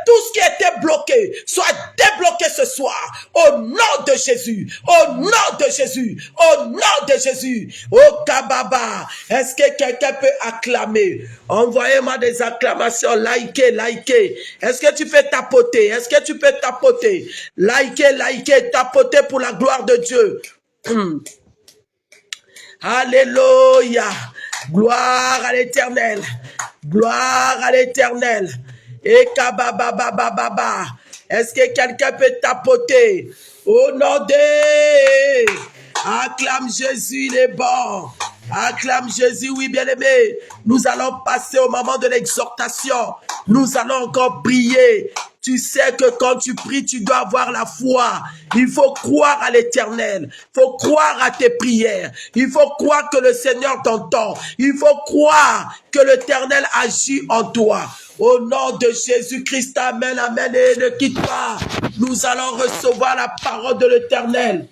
tout ce qui était bloqué soit débloqué ce soir. Au nom de Jésus. Au nom de Jésus. Au nom de Jésus. Oh Kababa. Est-ce que quelqu'un peut acclamer? Envoyez-moi des acclamations. Likez, likez. Est-ce que tu peux tapoter? Est-ce que tu peux tapoter? Likez, likez, tapoter pour la gloire de Dieu. Alléluia. Gloire à l'Éternel. Gloire à l'Éternel. Et kabababababa. Est-ce que quelqu'un peut tapoter? Au nom de... Acclame Jésus, il est bon. Acclame Jésus, oui, bien-aimé. Nous allons passer au moment de l'exhortation. Nous allons encore prier. Tu sais que quand tu pries, tu dois avoir la foi. Il faut croire à l'Éternel. Il faut croire à tes prières. Il faut croire que le Seigneur t'entend. Il faut croire que l'Éternel agit en toi. Au nom de Jésus-Christ, amen, amen. Et ne quitte pas. Nous allons recevoir la parole de l'Éternel.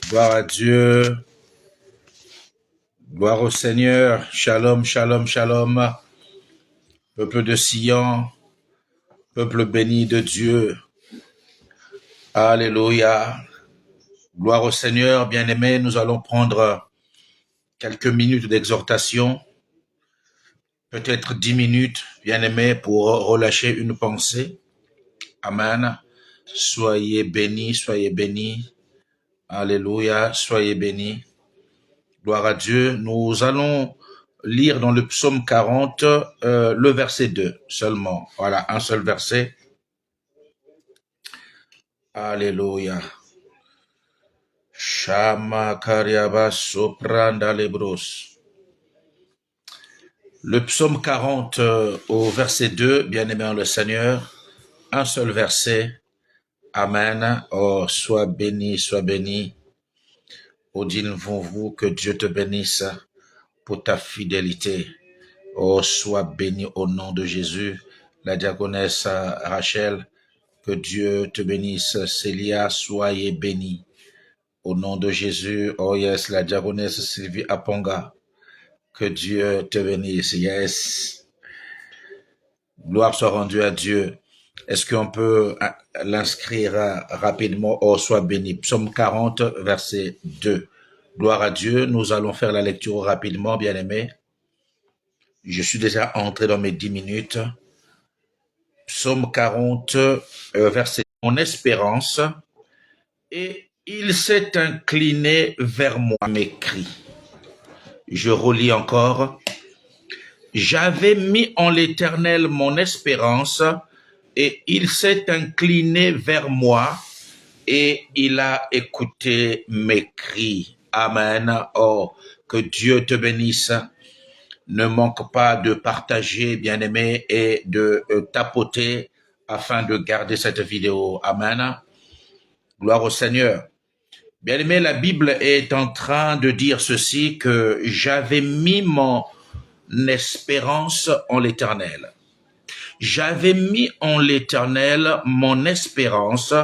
Gloire à Dieu. Gloire au Seigneur. Shalom, shalom, shalom. Peuple de Sion, peuple béni de Dieu. Alléluia. Gloire au Seigneur, bien-aimés. Nous allons prendre quelques minutes d'exhortation, peut-être 10 minutes, bien-aimés, pour relâcher une pensée. Amen. Soyez bénis, soyez bénis. Alléluia, soyez bénis. Gloire à Dieu. Nous allons lire dans le psaume 40, le verset 2 seulement. Voilà, un seul verset. Alléluia. Shama kariaba sopranda lebros. Le psaume 40 au verset 2, bien-aimé en le Seigneur, un seul verset. Amen. Oh, sois béni, sois béni. Odile vous que Dieu te bénisse pour ta fidélité. Oh, sois béni au nom de Jésus. La diaconesse Rachel, que Dieu te bénisse. Célia, soyez bénie. Au nom de Jésus, oh yes, la diaconesse Sylvie Aponga, que Dieu te bénisse. Yes. Gloire soit rendue à Dieu. Est-ce qu'on peut l'inscrire rapidement? Oh, sois béni. Psaume 40, verset 2. Gloire à Dieu. Nous allons faire la lecture rapidement, bien-aimés. Je suis déjà entré dans mes 10 minutes. Psaume 40, verset « Mon espérance, et il s'est incliné vers moi, mes cris. » Je relis encore. « J'avais mis en l'Éternel mon espérance, et il s'est incliné vers moi, et il a écouté mes cris. » Amen. Oh, que Dieu te bénisse. Ne manque pas de partager, bien-aimé, et de tapoter afin de garder cette vidéo. Amen. Gloire au Seigneur. Bien-aimé, la Bible est en train de dire ceci, que j'avais mis mon espérance en l'Éternel. J'avais mis en l'Éternel mon espérance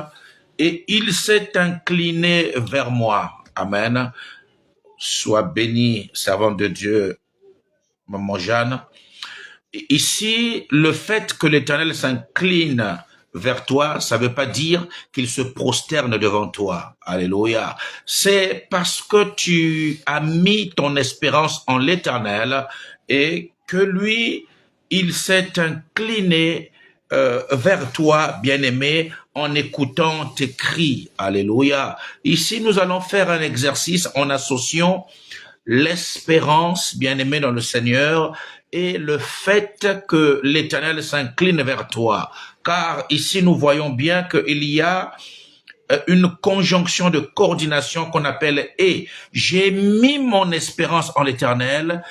et il s'est incliné vers moi. Amen. Sois béni, servante de Dieu, maman Jeanne. Ici, le fait que l'Éternel s'incline vers toi, ça ne veut pas dire qu'il se prosterne devant toi. Alléluia. C'est parce que tu as mis ton espérance en l'Éternel et que lui, il s'est incliné vers toi, bien-aimé, en écoutant tes cris. Alléluia. Ici, nous allons faire un exercice en associant l'espérance, bien-aimé dans le Seigneur, et le fait que l'Éternel s'incline vers toi. Car ici, nous voyons bien qu'il y a une conjonction de coordination qu'on appelle « et ». J'ai mis mon espérance en l'Éternel,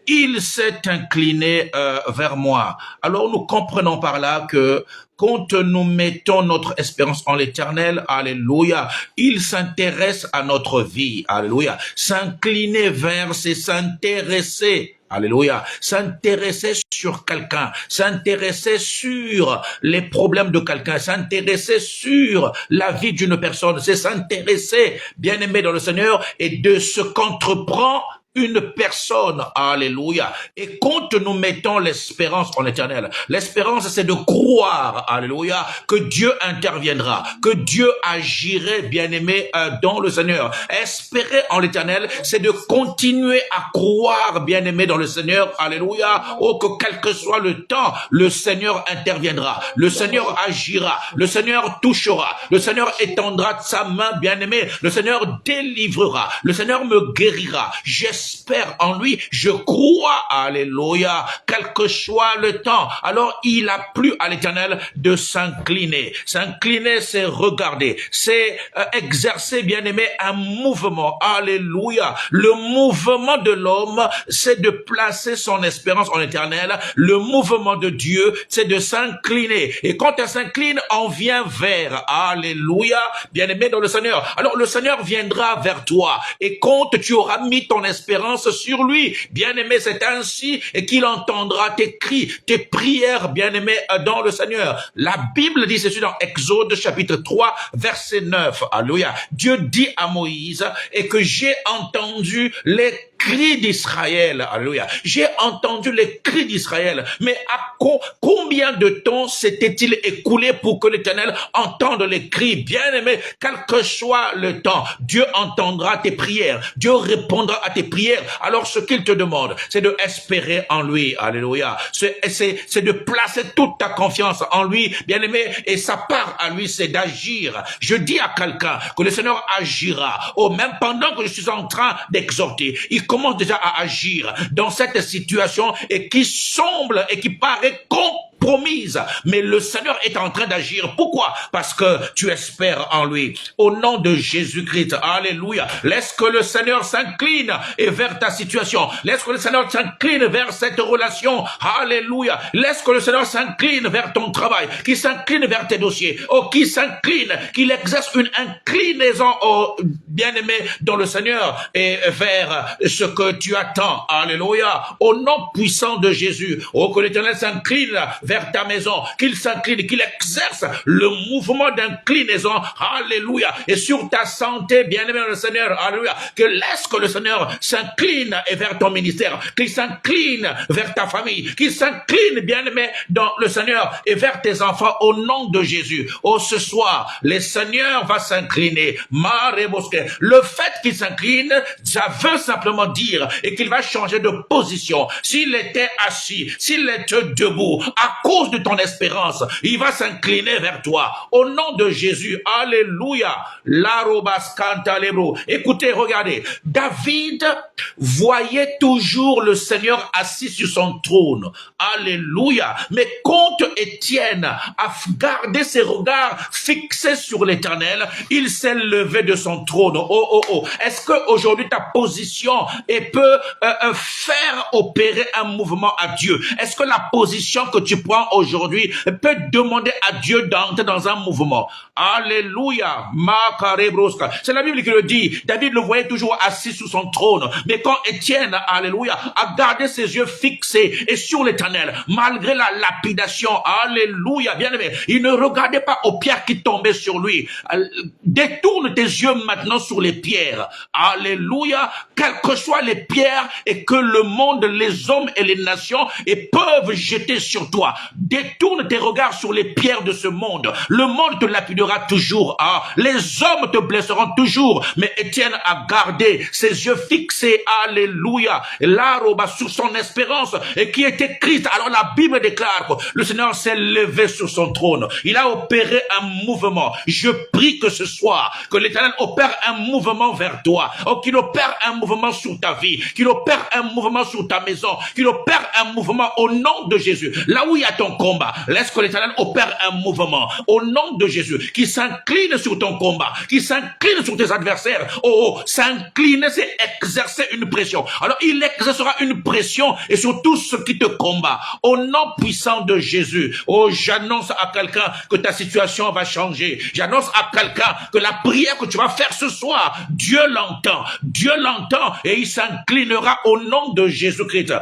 il s'est incliné vers moi. Alors nous comprenons par là que quand nous mettons notre espérance en l'Éternel, alléluia, il s'intéresse à notre vie, alléluia. S'incliner vers, c'est s'intéresser. Alléluia. S'intéresser sur quelqu'un, s'intéresser sur les problèmes de quelqu'un, s'intéresser sur la vie d'une personne, c'est s'intéresser, bien-aimé dans le Seigneur, et de ce qu'entreprend une personne, alléluia. Et quand nous mettons l'espérance en l'Éternel, l'espérance c'est de croire, alléluia, que Dieu interviendra, que Dieu agirait, bien-aimé, dans le Seigneur. Espérer en l'Éternel, c'est de continuer à croire, bien-aimé, dans le Seigneur, alléluia, oh, que quel que soit le temps, le Seigneur interviendra, le Seigneur agira, le Seigneur touchera, le Seigneur étendra sa main, bien-aimé, le Seigneur délivrera, le Seigneur me guérira. J'espère en lui, je crois, alléluia, quel que soit le temps. Alors, il a plu à l'Éternel de s'incliner. S'incliner, c'est regarder, c'est exercer, bien-aimé, un mouvement, alléluia. Le mouvement de l'homme, c'est de placer son espérance en l'Éternel. Le mouvement de Dieu, c'est de s'incliner. Et quand elle s'incline, on vient vers, alléluia, bien-aimé dans le Seigneur. Alors, le Seigneur viendra vers toi. Et quand tu auras mis ton espérance sur lui, bien-aimé, c'est ainsi qu'il entendra tes cris, tes prières, bien-aimé, dans le Seigneur. La Bible dit ceci dans Exode chapitre 3, verset 9. Alléluia. Dieu dit à Moïse, et que j'ai entendu les cris d'Israël. Alléluia. J'ai entendu les cris d'Israël. Mais à combien de temps s'était-il écoulé pour que l'Éternel entende les cris? Bien-aimé, quel que soit le temps, Dieu entendra tes prières. Dieu répondra à tes prières. Alors ce qu'il te demande, c'est de espérer en lui. Alléluia. C'est de placer toute ta confiance en lui, bien-aimé, et sa part à lui, c'est d'agir. Je dis à quelqu'un que le Seigneur agira. Oh, même pendant que je suis en train d'exhorter, il commence déjà à agir dans cette situation et qui semble et qui paraît promise, mais le Seigneur est en train d'agir. Pourquoi? Parce que tu espères en lui. Au nom de Jésus-Christ, alléluia. Laisse que le Seigneur s'incline et vers ta situation. Laisse que le Seigneur s'incline vers cette relation. Alléluia. Laisse que le Seigneur s'incline vers ton travail, qu'il s'incline vers tes dossiers, qu'il s'incline, qu'il exerce une inclinaison, bien-aimé, dans le Seigneur et vers ce que tu attends. Alléluia. Au nom puissant de Jésus, que l'Éternel s'incline vers ta maison, qu'il s'incline, qu'il exerce le mouvement d'inclinaison. Alléluia. Et sur ta santé, bien-aimé dans le Seigneur. Alléluia. Que laisse que le Seigneur s'incline vers ton ministère, qu'il s'incline vers ta famille, qu'il s'incline, bien-aimé, dans le Seigneur et vers tes enfants au nom de Jésus. Ce soir, le Seigneur va s'incliner. Le fait qu'il s'incline, ça veut simplement dire et qu'il va changer de position. S'il était assis, s'il était debout, à cause de ton espérance, il va s'incliner vers toi. Au nom de Jésus, alléluia. Écoutez, regardez, David voyait toujours le Seigneur assis sur son trône. Alléluia. Mais quand Étienne a gardé ses regards fixés sur l'Éternel, il s'est levé de son trône. Est-ce que aujourd'hui ta position peut faire opérer un mouvement à Dieu? Est-ce que la position que tu prends aujourd'hui peut demander à Dieu d'entrer dans un mouvement? Alléluia. C'est la Bible qui le dit. David le voyait toujours assis sur son trône. Mais quand Étienne, alléluia, a gardé ses yeux fixés et sur l'Éternel, malgré la lapidation, alléluia, bien aimé, il ne regardait pas aux pierres qui tombaient sur lui. Détourne tes yeux maintenant sur les pierres. Alléluia. Quelles que soient les pierres et que le monde, les hommes et les nations peuvent jeter sur toi. Détourne tes regards sur les pierres de ce monde. Le monde te lapidera toujours. Les hommes te blesseront toujours. Mais Étienne a gardé ses yeux fixés. Alléluia. L'arbre sur son espérance et qui était Christ. Alors la Bible déclare que le Seigneur s'est levé sur son trône. Il a opéré un mouvement. Je prie que ce soir, que l'Éternel opère un mouvement vers toi. Qu'il opère un mouvement sur ta vie. Qu'il opère un mouvement sur ta maison. Qu'il opère un mouvement au nom de Jésus. Là où il y a ton combat, laisse que l'Éternel opère un mouvement au nom de Jésus. Qui s'incline sur ton combat. Qui s'incline sur tes adversaires. S'incliner, c'est exercer une pression. Alors il exercera une pression et sur tout ce qui te combat. Au nom puissant de Jésus. J'annonce à quelqu'un que ta situation va changer. J'annonce à quelqu'un que la prière que tu vas faire ce soir, Dieu l'entend. Dieu l'entend et il s'inclinera au nom de Jésus-Christ.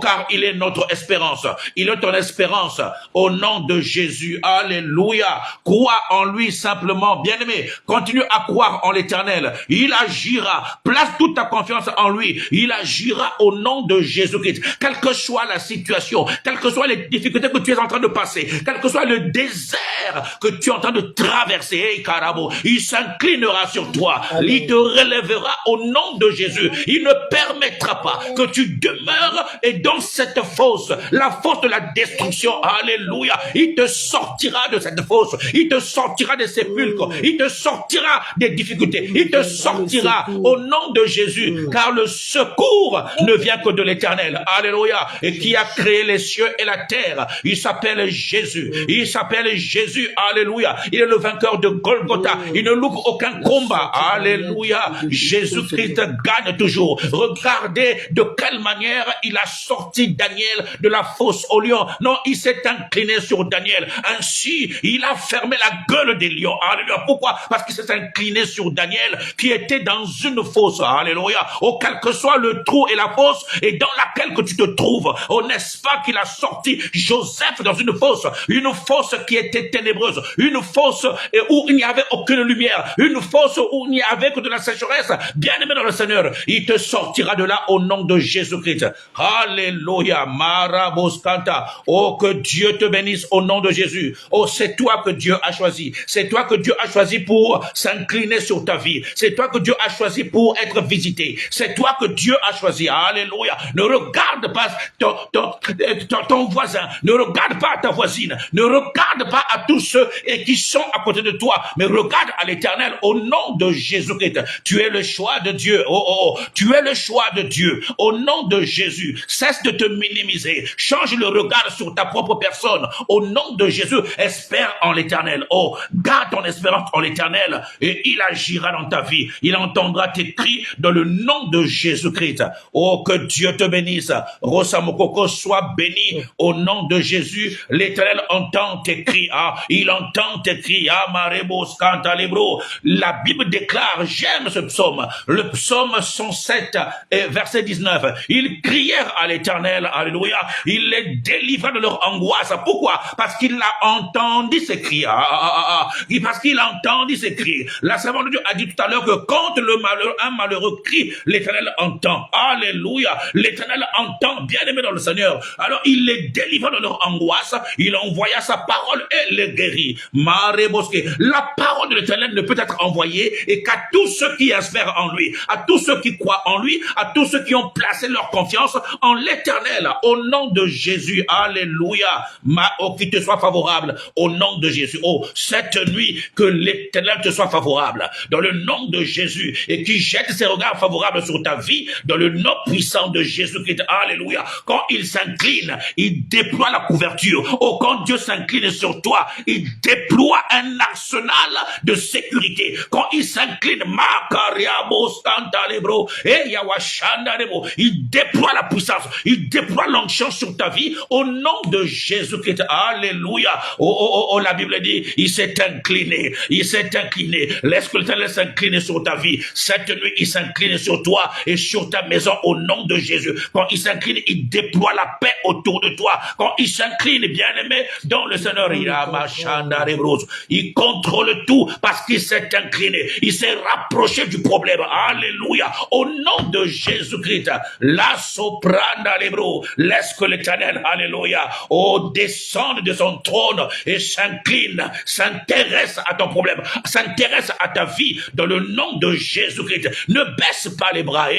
Car il est notre espérance. Il est ton espérance. Au nom de Jésus. Alléluia. Crois en lui simplement. Bien-aimé, continue à croire en l'Éternel. Il agira. Place toute ta confiance en lui. Il agira au nom de Jésus-Christ. Quelle que soit la situation, quelles que soient les difficultés que tu es en train de passer, quel que soit le désert que tu es en train de traverser, il s'inclinera sur toi. Amen. Il te relèvera au nom de Jésus. Il ne permettra pas que tu demeures et dans cette fosse, la fosse de la destruction. Alléluia. Il te sortira de cette fosse. Il te sortira des sépulcres. Il te sortira des difficultés. Il te sortira au nom de Jésus. Car le secours ne vient que de l'Éternel. Alléluia. Et qui a créé les cieux et la terre. Il s'appelle Jésus. Il s'appelle Jésus. Alléluia. Il est le vainqueur de Golgotha. Il ne loupe aucun combat. Alléluia. Jésus-Christ gagne toujours. Regardez de quelle manière il a sorti Daniel de la fosse au lion. Non, il s'est incliné sur Daniel. Ainsi, il a fermé la gueule des lions. Alléluia. Pourquoi? Parce qu'il s'est incliné sur Daniel qui était dans une fosse. Alléluia. Quel que soit le trou et la fosse et dans laquelle que tu te trouves. N'est-ce pas qu'il a sorti Joseph dans une fosse qui était ténébreuse, une fosse où il n'y avait aucune lumière, une fosse où il n'y avait que de la sécheresse. Bien-aimé dans le Seigneur, il te sortira de là au nom de Jésus-Christ. Alléluia. Maraboskanta. Que Dieu te bénisse au nom de Jésus. C'est toi que Dieu a choisi. C'est toi que Dieu a choisi pour s'incliner sur ta vie. C'est toi que Dieu a choisi pour être visité. C'est toi que Dieu a choisi. Alléluia. Ne regarde pas ton voisin. Ne regarde pas ta voisine. Ne regarde pas à tous ceux qui sont à côté de toi. Mais regarde à l'Éternel au nom de Jésus-Christ. Tu es le choix de Dieu. Tu es le choix de Dieu. Au nom de Jésus. Cesse de te minimiser. Change le regard sur ta propre personne. Au nom de Jésus, espère en l'Éternel. Oh, garde ton espérance en l'Éternel et il agira dans ta vie. Il entendra tes cris dans le nom de Jésus-Christ. Oh, que Dieu te bénisse. Rosa Mokoko, sois béni au nom de Jésus. L'Éternel entend tes cris. Ah, il entend tes cris. Ah, Marebo, Skanta, Lebro. La Bible déclare, j'aime ce psaume. Le psaume 107, verset 19. Ils crièrent à l'Éternel. Alléluia. Il les délivra de leur angoisse. Pourquoi? Parce qu'il a entendu ces cris. Parce qu'il a entendu ces cris. La servante de Dieu a dit tout à l'heure que quand un malheureux crie, l'Éternel entend. Alléluia. L'Éternel entend, bien aimé dans le Seigneur. Alors il les délivra de leur angoisse. Il envoya sa parole et les guérit. La parole de l'Éternel ne peut être envoyée et qu'à tous ceux qui espèrent en lui, à tous ceux qui croient en lui, à tous ceux qui ont placé leur confiance en l'Éternel. Au nom de Jésus. Alléluia. Oh, qu'il te soit favorable. Au nom de Jésus. Oh, cette nuit, que l'Éternel te soit favorable. Dans le nom de Jésus. Et qui jette ses regards favorables sur ta vie. Dans le nom puissant de Jésus-Christ. Alléluia. Quand il s'incline, il déploie la couverture. Oh, quand Dieu s'incline sur toi, il déploie un arsenal de sécurité. Quand il s'incline, il déploie la puissance. Il déploie l'onction sur ta vie au nom de Jésus-Christ. Alléluia. Oh, la Bible dit, il s'est incliné. Il s'est incliné. Laisse que l'Éternel s'incline sur ta vie. Cette nuit, il s'incline sur toi et sur ta maison au nom de Jésus. Quand il s'incline, il déploie la paix autour de toi. Quand il s'incline, bien-aimé, dans le Seigneur, il contrôle tout parce qu'il s'est incliné. Il s'est rapproché du problème. Alléluia. Au nom de Jésus-Christ, la sopranda lebro, laisse que l'Éternel, alléluia, descende de son trône et s'incline, s'intéresse à ton problème, s'intéresse à ta vie dans le nom de Jésus-Christ. Ne baisse pas les bras.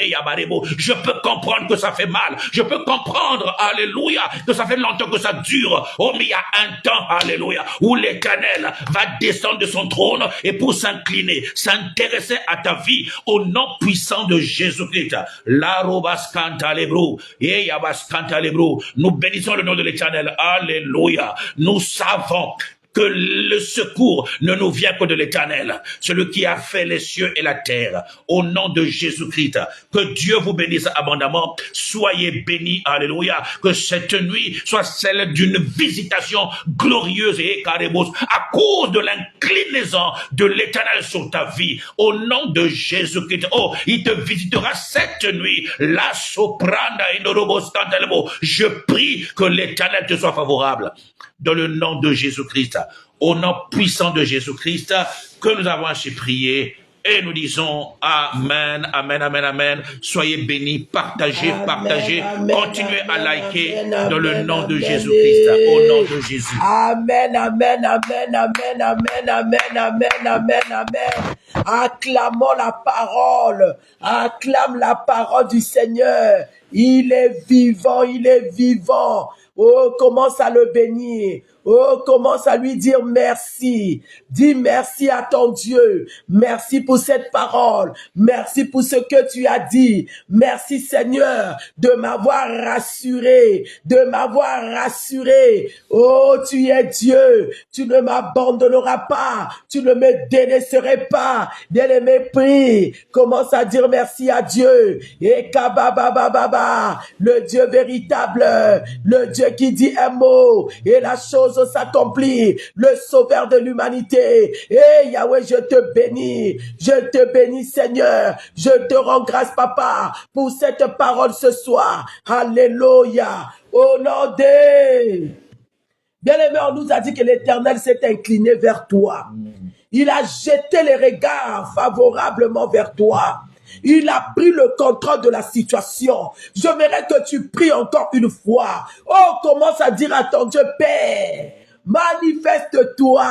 Je peux comprendre que ça fait mal. Je peux comprendre, alléluia, que ça fait longtemps que ça dure. Oh, mais il y a un temps, alléluia, où l'Éternel va descendre de son trône et pour s'incliner, s'intéresser à ta vie au nom puissant de Jésus-Christ. La robaskanta lebro, et yabaskanta lebro. Nous bénissons le nom de l'Éternel. Alléluia. Nous savons que le secours ne nous vient que de l'Éternel, celui qui a fait les cieux et la terre. Au nom de Jésus-Christ, que Dieu vous bénisse abondamment. Soyez bénis, alléluia. Que cette nuit soit celle d'une visitation glorieuse et caribous à cause de l'inclinaison de l'Éternel sur ta vie. Au nom de Jésus-Christ, oh, il te visitera cette nuit. La sopranda indoroboscantalebo. Je prie que l'Éternel te soit favorable. Dans le nom de Jésus-Christ, au nom puissant de Jésus-Christ, que nous avons ainsi prié et nous disons Amen, Amen, Amen, Amen. Soyez bénis, partagez, amen, partagez, amen, continuez amen, à liker amen, dans le nom de Jésus-Christ, au nom de Jésus. Amen, Amen, Amen, Amen, Amen, Amen, Amen, Amen, Amen. Acclamons la parole, acclame la parole du Seigneur. Il est vivant, il est vivant. Oh, commence à le bénir. Oh, commence à lui dire merci. Dis merci à ton Dieu. Merci pour cette parole. Merci pour ce que tu as dit. Merci Seigneur de m'avoir rassuré. De m'avoir rassuré. Oh, tu es Dieu. Tu ne m'abandonneras pas. Tu ne me délaisseras pas. Bien-aimé, prie. Commence à dire merci à Dieu. Et kababababa, le Dieu véritable. Le Dieu qui dit un mot. Et la chose s'accomplit, le sauveur de l'humanité. Et Yahweh, je te bénis Seigneur, je te rends grâce Papa pour cette parole ce soir. Alléluia. Au nom de bien-aimé, on nous a dit que l'Éternel s'est incliné vers toi. Il a jeté les regards favorablement vers toi. Il a pris le contrôle de la situation. J'aimerais que tu pries encore une fois. Oh, commence à dire à ton Dieu, Père, manifeste-toi.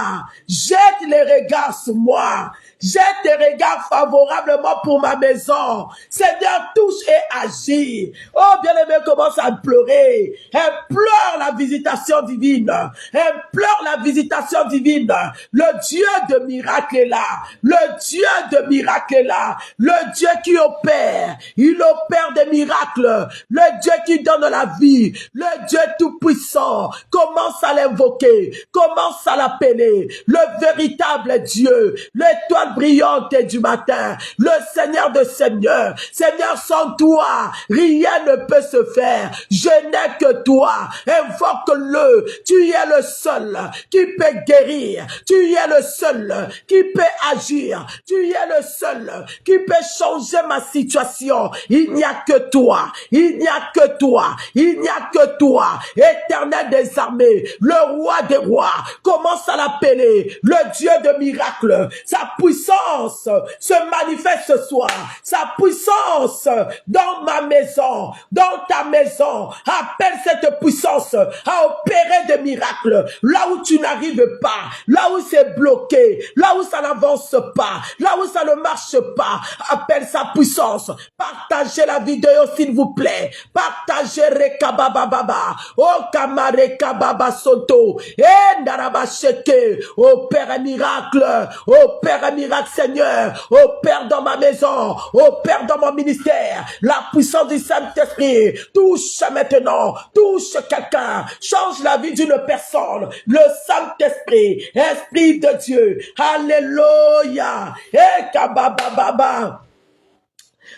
Jette les regards sur moi. Jette tes regards favorablement pour ma maison. Seigneur, touche et agis. Oh, bien-aimé, commence à pleurer. Elle pleure la visitation divine. Elle pleure la visitation divine. Le Dieu de miracle est là. Le Dieu de miracle est là. Le Dieu qui opère. Il opère des miracles. Le Dieu qui donne la vie. Le Dieu tout-puissant. Commence à l'invoquer. Commence à l'appeler. Le véritable Dieu. L'étoile brillante du matin. Le Seigneur de Seigneur. Seigneur, sans toi, rien ne peut se faire. Je n'ai que toi. Invoque-le. Tu es le seul qui peut guérir. Tu es le seul qui peut agir. Tu es le seul qui peut changer ma situation. Il n'y a que toi. Il n'y a que toi. Il n'y a que toi. Éternel des armées, le roi des rois. Commence à l'appeler. Le Dieu de miracles. Sa puissance se manifeste ce soir. Sa puissance dans ma maison, dans ta maison. Appelle cette puissance à opérer des miracles. Là où tu n'arrives pas, là où c'est bloqué, là où ça n'avance pas, là où ça ne marche pas. Appelle sa puissance. Partagez la vidéo s'il vous plaît. Partagez Rekabababa. Oh Kamareka Soto. Et Narabasheke. Opère un miracle. Opère un miracle, Seigneur. Opère dans ma maison. Opère dans mon ministère. La puissance du Saint-Esprit. Touche maintenant. Touche quelqu'un. Change la vie d'une personne. Le Saint-Esprit. Esprit de Dieu. Alléluia. Et Kabababa.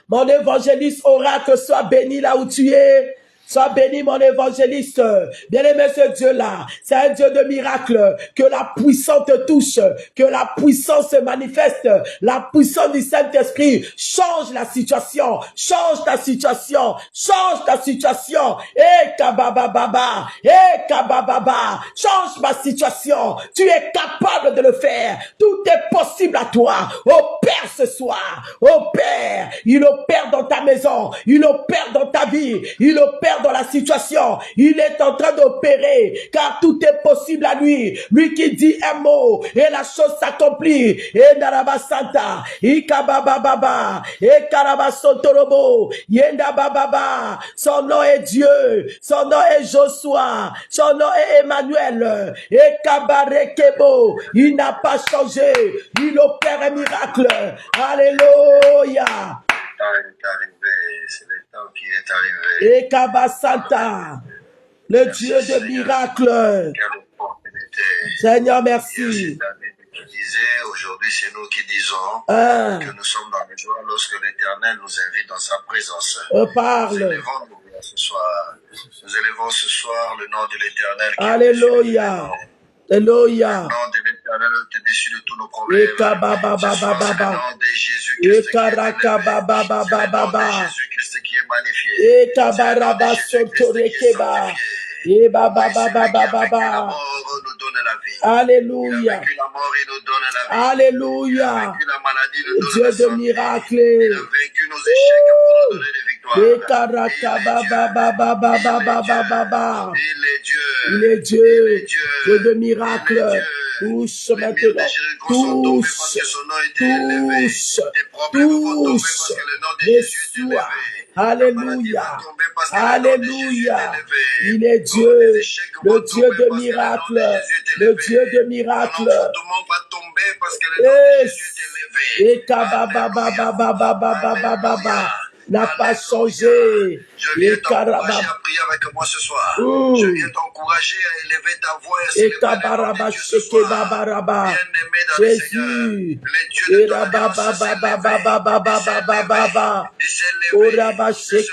Mon évangéliste oracle, sois béni là où tu es. Sois béni, mon évangéliste. Bien-aimé, ce Dieu-là, c'est un Dieu de miracle. Que la puissance te touche. Que la puissance se manifeste. La puissance du Saint-Esprit change la situation. Change ta situation. Change ta situation. Eh, kabababa. Eh, kabababa. Change ma situation. Tu es capable de le faire. Tout est possible à toi. Opère ce soir. Opère. Il opère dans ta maison. Il opère dans ta vie. Il opère dans la situation. Il est en train d'opérer, car tout est possible à lui. Lui qui dit un mot et la chose s'accomplit. Et Narabasanta, Ikabababa, et Karabasotorobo, Yenda Bababa. Son nom est Dieu. Son nom est Joshua. Son nom est Emmanuel. Et Kabarekebo. Il n'a pas changé. Il opère un miracle. Alléluia. C'est le temps qui est arrivé. Et Kabasanta, le Dieu de miracles. Quelle opportunité. Seigneur, Merci. merci. David qui disait, aujourd'hui c'est nous qui disons que nous sommes dans la joie lorsque l'Éternel nous invite dans sa présence. Parle. Nous élevons ce soir. Nous élevons ce soir le nom de l'Éternel. Alléluia. Alléluia. Le nom de l'Éternel est au-dessus de tous nos problèmes. Et Kabababa. Le nom de Jésus-Christ Et qui est élevé. Karakababa. C'est le nom de Jésus-Christ qui est magnifié. Et Kabaraba Sotorekeba. Et Baba. La mort nous donne la vie. Alléluia. Il a vaincu la mort et nous donne la vie. Il a Alléluia. vaincu la maladie, nous donne Dieu la de santé. miracle. Il a vaincu nos échecs pour nous donner des victoires. Et Karakababa. Il est Dieu. Il est Dieu. Dieu de miracle. Touche maintenant. Touche. Touche. Reçois. Alléluia. Alléluia. Il est Dieu. Le Dieu de miracle. Le Dieu de miracle. Et Kabababa n'a pas changé. Je viens t'encourager à prier avec moi ce soir. Je viens t'encourager à élever ta voix et à célébrer le nom de Dieu ce soir. Bien-aimé dans le Seigneur, les dieux de ton alliance s'est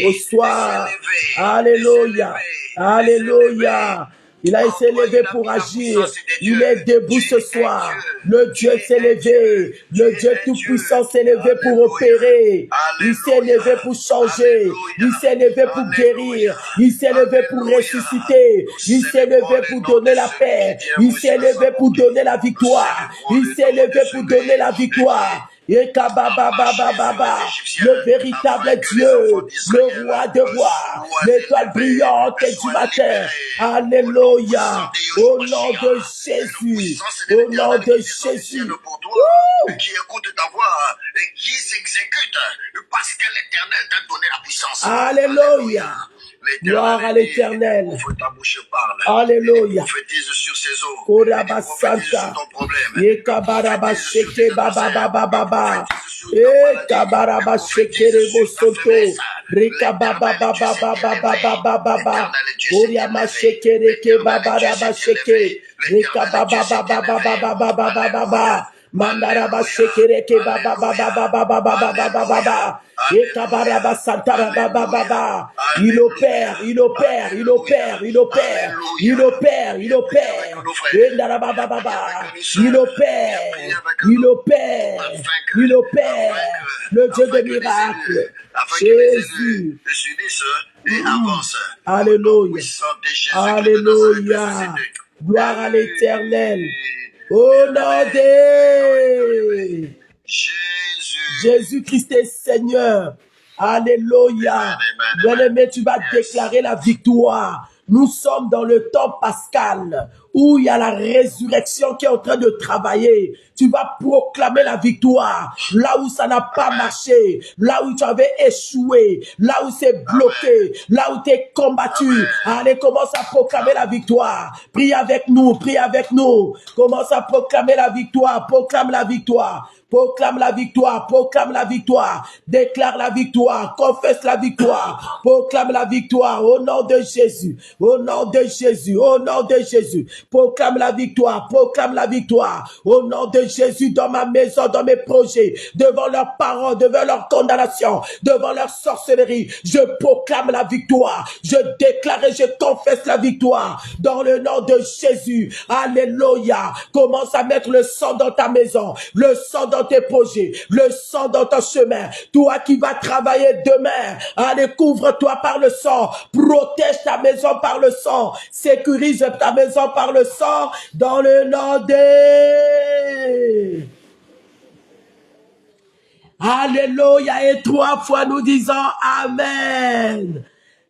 au soir. Alléluia. Alléluia. Il a s'est levé pour agir. Il est debout ce soir. Le Dieu s'est levé. Le Dieu tout-puissant s'est levé pour opérer. Il s'est levé pour changer. Il s'est levé pour guérir. Il s'est levé pour ressusciter. Il s'est levé pour donner la paix. Il s'est levé pour donner la victoire. Il s'est levé pour donner la victoire. le véritable Dieu, le roi des rois, l'étoile brillante du matin. Alléluia. Au nom de Jésus. Au nom de Jésus. Qui écoute ta voix et qui s'exécute parce que l'Éternel t'a donné la puissance. Alléluia. Gloire à l'Éternel. Ouvre ta bouche, parle. Alléluia. Prophétise sur ses eaux. Koraba Prophétise Santa. sur ton problème. Yekabaraba Sheke Baba Baba Baba. Ekabaraba Sheke Rebo Soto. Reka Baba Baba Baba Baba Baba. Oriama Sheke Reke Baba Raba Sheke. Reka Baba Baba Baba Baba Baba. Mandaraba Sheke Reke Baba Baba Baba Baba Baba. Ekabaraba Santara Baba Baba. Il opère, il opère, il opère, il opère, il opère, il opère. Il opère, il opère, il opère. Le Dieu de miracles. Jésus. Alléluia. Alléluia. Gloire à l'Éternel. Au nom de Jésus-Christ est Seigneur. Alléluia. Bien-aimé, tu vas déclarer la victoire. Nous sommes dans le temps pascal où il y a la résurrection qui est en train de travailler. Tu vas proclamer la victoire. Là où ça n'a pas marché, là où tu avais échoué, là où c'est bloqué, là où tu es combattu. Allez, commence à proclamer la victoire. Prie avec nous, prie avec nous. Commence à proclamer la victoire, proclame la victoire. Proclame la victoire, proclame la victoire, déclare la victoire, confesse la victoire, proclame la victoire au nom de Jésus, au nom de Jésus, au nom de Jésus, proclame la victoire au nom de Jésus dans ma maison, dans mes projets, devant leurs parents, devant leur condamnation, devant leur sorcellerie, je proclame la victoire, je déclare et je confesse la victoire dans le nom de Jésus. Alléluia. Commence à mettre le sang dans ta maison, le sang dans tes projets, le sang dans ton chemin. Toi qui vas travailler demain, allez, couvre-toi par le sang, protège ta maison par le sang, sécurise ta maison par le sang, dans le nom de... Alléluia, et 3 fois nous disons Amen.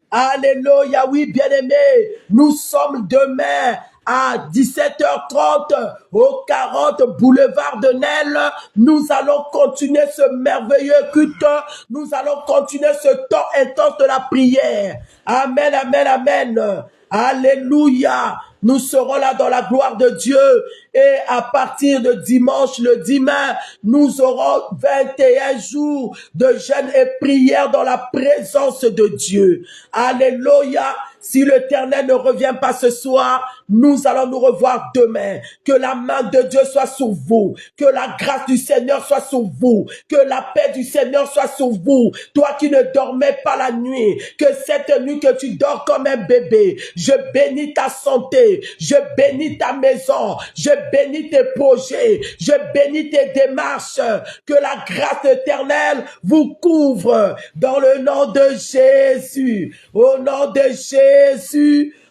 Alléluia, oui, bien-aimés, nous sommes demain à 17h30 au 40 boulevard de Nesle. Nous allons continuer ce merveilleux culte. Nous allons continuer ce temps intense de la prière. Amen, amen, amen. Alléluia. Nous serons là dans la gloire de Dieu. Et à partir de dimanche, le dimanche, nous aurons 21 jours de jeûne et prière dans la présence de Dieu. Alléluia. Si l'Éternel ne revient pas ce soir, nous allons nous revoir demain. Que la main de Dieu soit sur vous. Que la grâce du Seigneur soit sur vous. Que la paix du Seigneur soit sur vous. Toi qui ne dormais pas la nuit, que cette nuit que tu dors comme un bébé, je bénis ta santé, je bénis ta maison, je bénis tes projets, je bénis tes démarches. Que la grâce éternelle vous couvre dans le nom de Jésus. Au nom de Jésus.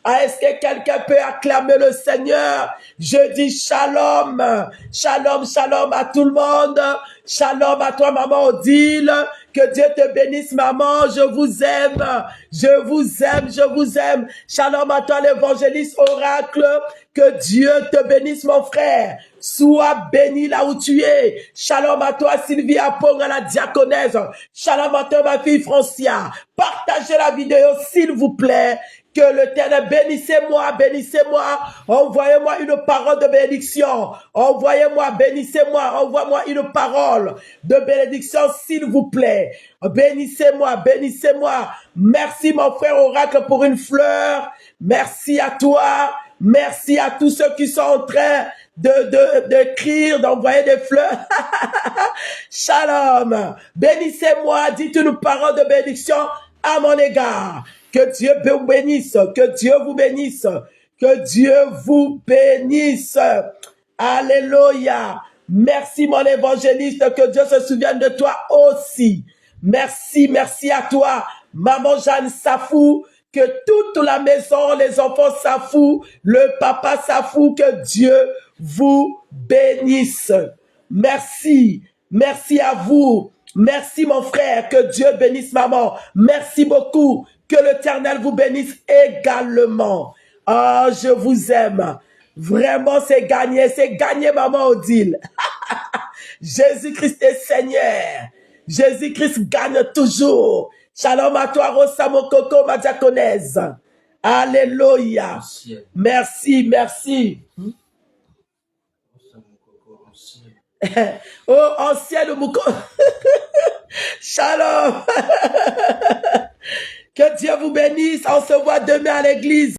Est-ce que quelqu'un peut acclamer le Seigneur? Je dis shalom, shalom, shalom à tout le monde. Shalom à toi, maman Odile. Que Dieu te bénisse, maman. Je vous aime, je vous aime, je vous aime. Shalom à toi, l'évangéliste Oracle. Que Dieu te bénisse, mon frère. Sois béni là où tu es. Shalom à toi, Sylvie Apong, à la diaconesse. Shalom à toi, ma fille Francia. Partagez la vidéo, s'il vous plaît. Que l'Éternel bénissez-moi, bénissez-moi. Envoyez-moi une parole de bénédiction. Envoyez-moi, bénissez-moi. Envoyez-moi une parole de bénédiction, s'il vous plaît. Bénissez-moi, bénissez-moi. Merci, mon frère Oracle, pour une fleur. Merci à toi. Merci à tous ceux qui sont en train d'écrire, d'envoyer des fleurs. Shalom. Bénissez-moi. Dites une parole de bénédiction à mon égard. Que Dieu vous bénisse, que Dieu vous bénisse, que Dieu vous bénisse. Alléluia. Merci mon évangéliste, que Dieu se souvienne de toi aussi. Merci, merci à toi, maman Jeanne Safou, que toute la maison, les enfants Safou, le papa Safou, que Dieu vous bénisse. Merci. Merci à vous. Merci mon frère. Que Dieu bénisse maman. Merci beaucoup. Que l'Éternel vous bénisse également. Ah, je vous aime. Vraiment, c'est gagné maman Odile. Jésus-Christ est Seigneur. Jésus-Christ gagne toujours. Shalom à toi, Rosa Mokoko, ma diaconèse. Alléluia. Merci, merci. Oh, ancienne Moko. Shalom. Que Dieu vous bénisse. On se voit demain à l'église.